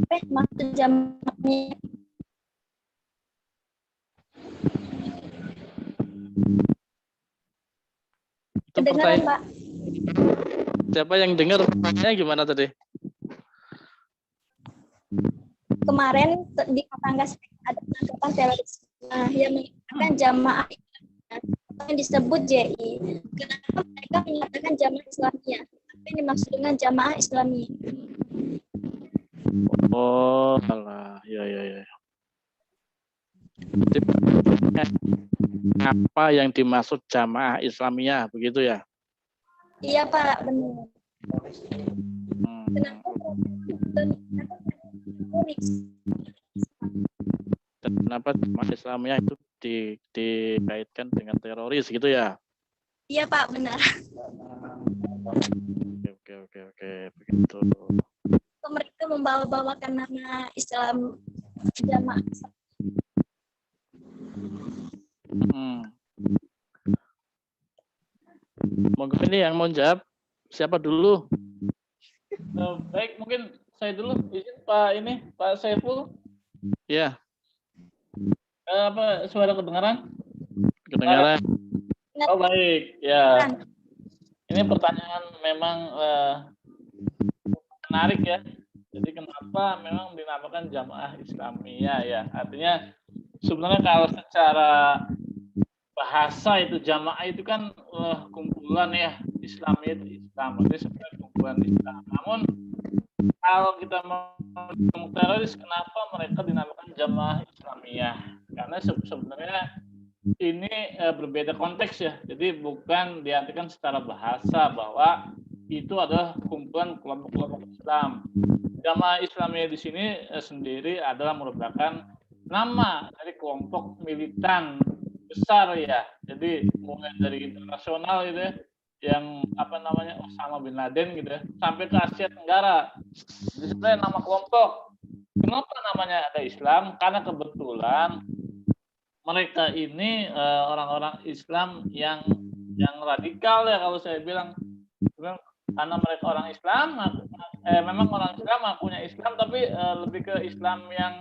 apa maksud jamaahnya. Kedengaran, Pak? Siapa yang dengar pertanyaannya gimana tadi? Kemarin di tetangga ada penangkapan teroris yang mengatakan jamaah yang disebut JI. Kenapa mereka menyatakan jamaah Islamiyah? Apa yang dimaksud dengan jamaah Islamiyah? Oh, salah. Ya. Apa yang dimaksud jamaah Islamiyah, begitu ya? Iya, Pak, benar. Kenapa jamaah Islamiyah itu dikaitkan dengan teroris, gitu ya? Iya, Pak, benar. Oke, begitu. Mereka membawa-bawakan nama Islam jamaah. Monggo ini yang mau jawab siapa dulu? Baik, mungkin saya dulu. Izin Pak Saiful. Ya. Suara kedengaran? Kedengaran. Oh, baik. Ya. Ini pertanyaan memang menarik ya. Jadi kenapa memang dinamakan jamaah Islamiyah ya? Artinya sebenarnya kalau secara bahasa itu jamaah itu kan kumpulan ya, Islamiyah itu Islam, itu sebenarnya kumpulan Islam. Namun kalau kita mau teroris, kenapa mereka dinamakan jamaah Islamiyah? Karena sebenarnya ini berbeda konteks ya. Jadi bukan diartikan secara bahasa bahwa itu adalah kumpulan kelompok-kelompok Islam. Jamaah Islamiyah di sini sendiri adalah merupakan nama dari kelompok militan besar ya. Jadi mulai dari internasional gitu ya, yang Osama bin Laden gitu ya, sampai ke Asia Tenggara. Jadi sebenarnya nama kelompok. Kenapa namanya ada Islam? Karena kebetulan mereka ini orang-orang Islam yang radikal ya, kalau saya bilang karena mereka orang Islam, memang orang Islam punya Islam, tapi lebih ke Islam yang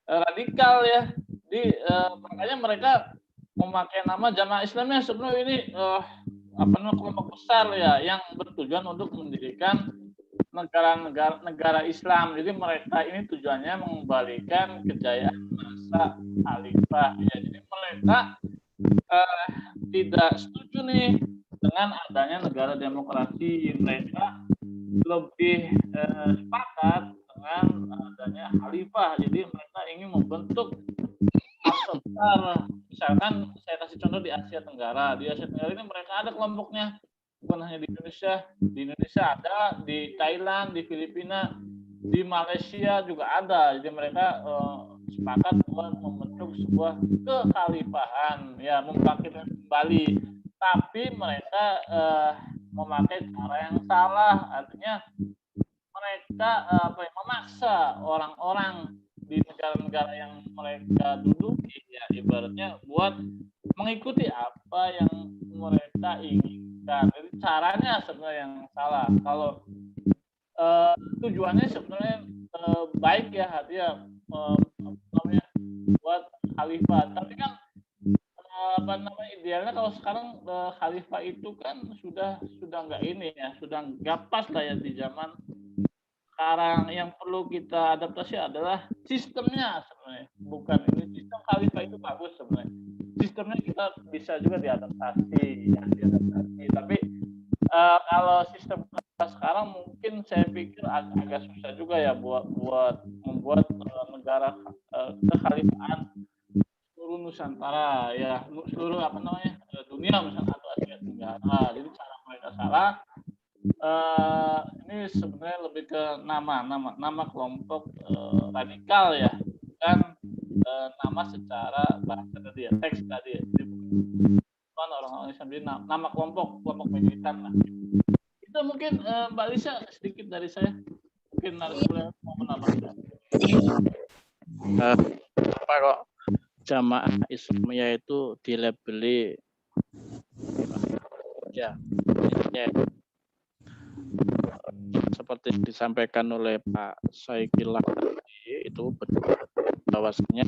radikal ya. Jadi makanya mereka memakai nama Jamaah Islamiyah. Sebenarnya ini kelompok besar ya yang bertujuan untuk mendirikan negara Islam. Jadi mereka ini tujuannya mengembalikan kejayaan masa khalifah. Ya, jadi mereka tidak setuju nih dengan adanya negara demokrasi. Mereka lebih sepakat dengan adanya khalifah. Jadi mereka ingin membentuk bangsa besar. Misalkan saya kasih contoh di Asia Tenggara. Di Asia Tenggara ini mereka ada kelompoknya. Bukan hanya di Indonesia. Di Indonesia ada, di Thailand, di Filipina, di Malaysia juga ada. Jadi mereka sepakat buat membentuk sebuah kekhalifahan, ya, membangkitkan kembali. Tapi mereka memakai cara yang salah. Artinya mereka memaksa orang-orang di negara-negara yang mereka duduki, ya, ibaratnya buat mengikuti apa yang mereka inginkan. Jadi caranya sebenarnya yang salah. Kalau tujuannya sebenarnya baik ya, artinya buat khalifah. Tapi kan idealnya kalau sekarang khalifah itu kan sudah nggak ini ya, sudah nggak pas lah ya di zaman sekarang. Yang perlu kita adaptasi adalah sistemnya sebenarnya, bukan ini. Sistem khalifah itu bagus sebenarnya, sistemnya kita bisa juga diadaptasi ya, tapi kalau sistem sekarang mungkin saya pikir agak susah juga ya buat membuat negara kekhalifahan seluruh Nusantara ya, seluruh dunia misalnya, atau Asia Tenggara. Jadi cara mereka salah. Ini sebenarnya lebih ke nama kelompok radikal ya, bukan nama secara bahasa tadi ya, teks tadi ya. Jadi bukan orang-orang Islam, jadi nama kelompok militan lah. Itu mungkin Mbak Lisa sedikit dari saya. Mungkin boleh mau menambahkan. Apa kok Jamaah Islamiyah itu dilabeli ya seperti disampaikan oleh Pak Saikillah tadi, itu bahwasanya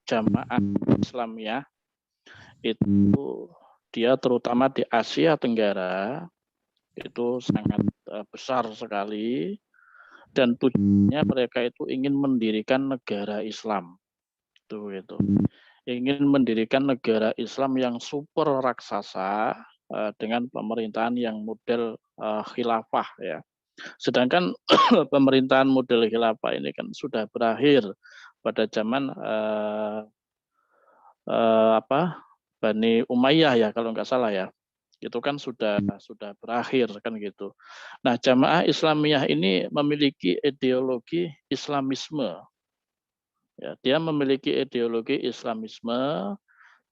Jamaah Islamiyah itu dia terutama di Asia Tenggara itu sangat besar sekali, dan tujuannya mereka itu ingin mendirikan negara Islam. Itu ingin mendirikan negara Islam yang super raksasa dengan pemerintahan yang model khilafah ya. Sedangkan pemerintahan model khilafah ini kan sudah berakhir pada zaman Bani Umayyah ya, kalau nggak salah ya. Itu kan sudah berakhir kan gitu. Nah, Jamaah Islamiyah ini memiliki ideologi Islamisme. Ya, dia memiliki ideologi Islamisme,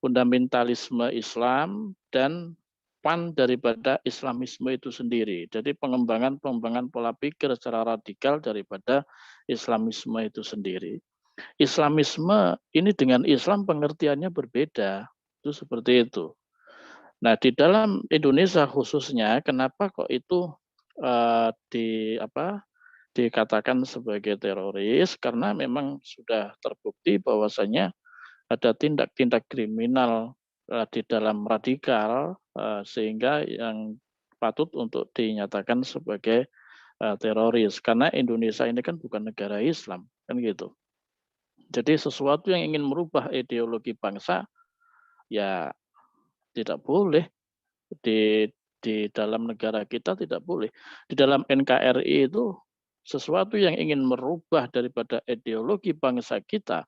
fundamentalisme Islam, dan pan daripada Islamisme itu sendiri. Jadi pengembangan pola pikir secara radikal daripada Islamisme itu sendiri. Islamisme ini dengan Islam pengertiannya berbeda. Itu seperti itu. Nah, di dalam Indonesia khususnya, kenapa kok itu dikatakan sebagai teroris? Karena memang sudah terbukti bahwasanya ada tindak-tindak kriminal di dalam radikal, sehingga yang patut untuk dinyatakan sebagai teroris. Karena Indonesia ini kan bukan negara Islam, kan gitu. Jadi sesuatu yang ingin merubah ideologi bangsa, ya tidak boleh. Di dalam negara kita tidak boleh. Di dalam NKRI itu sesuatu yang ingin merubah daripada ideologi bangsa kita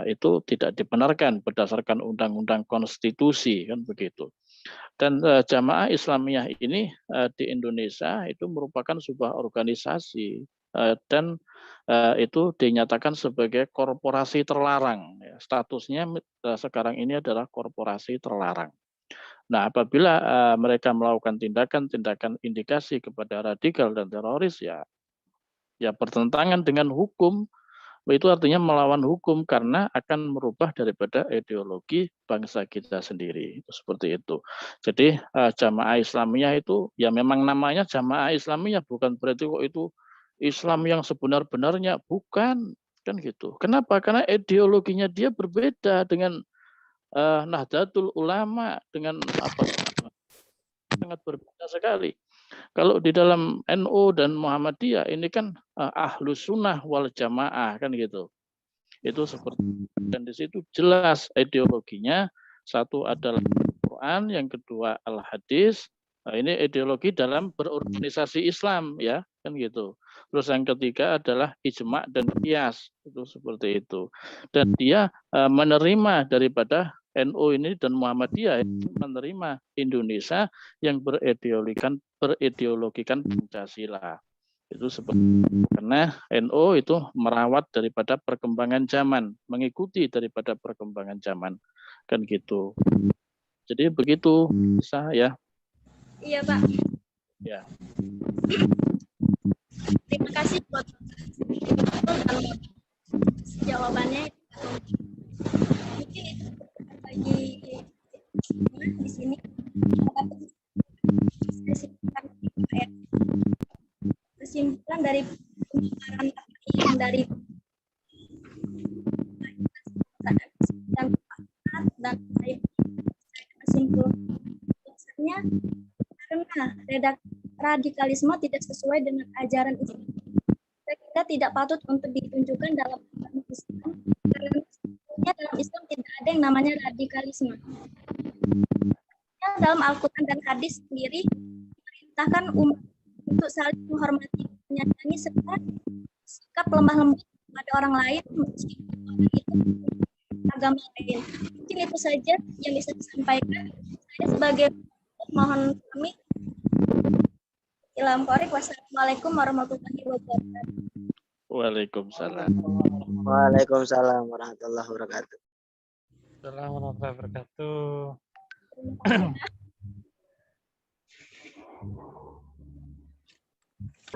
itu tidak dibenarkan berdasarkan undang-undang konstitusi, kan begitu. Dan Jamaah Islamiyah ini di Indonesia itu merupakan sebuah organisasi dan itu dinyatakan sebagai korporasi terlarang. Statusnya sekarang ini adalah korporasi terlarang. Nah, apabila mereka melakukan tindakan-tindakan indikasi kepada radikal dan teroris, ya bertentangan dengan hukum, itu artinya melawan hukum karena akan merubah daripada ideologi bangsa kita sendiri. Itu seperti itu. Jadi Jamaah Islamiyah itu ya memang namanya Jamaah Islamiyah, bukan berarti kok itu Islam yang sebenar-benarnya, bukan, kan gitu. Kenapa? Karena ideologinya dia berbeda dengan Nahdlatul Ulama, dengan apa, sangat berbeda sekali. Kalau di dalam NU dan Muhammadiyah ini kan Ahlus Sunnah wal Jamaah, kan gitu. Itu seperti, dan di situ jelas ideologinya, satu adalah Al-Quran, yang kedua Al-Hadis. Nah, ini ideologi dalam berorganisasi Islam, ya, kan gitu. Terus yang ketiga adalah ijma dan qiyas, itu seperti itu. Dan dia menerima daripada NU ini dan Muhammadiyah menerima Indonesia yang berideologikan Pancasila. Itu seperti, karena NU itu merawat daripada perkembangan zaman, mengikuti daripada perkembangan zaman, kan gitu. Jadi begitu bisa ya. Iya, Pak. Ya. Terima kasih buat jawabannya. Mungkin itu bagi di sini. Kesimpulan dari pembicaraan yang dari dan kesimpulannya, karena radikalisme tidak sesuai dengan ajaran Islam, kita tidak patut untuk ditunjukkan dalam agama Islam, karena dalam Islam tidak ada yang namanya radikalisme. Dalam Al-Quran dan hadis sendiri memerintahkan umat untuk saling menghormati, menyayangi, serta sikap lemah lembut pada orang lain meskipun orang itu agama lain. Mungkin itu saja yang bisa disampaikan. Saya sebagai mohon kami. Wassalamualaikum warahmatullahi wabarakatuh. Waalaikumsalam. Waalaikumsalam warahmatullahi wabarakatuh. Assalamualaikum warahmatullahi wabarakatuh.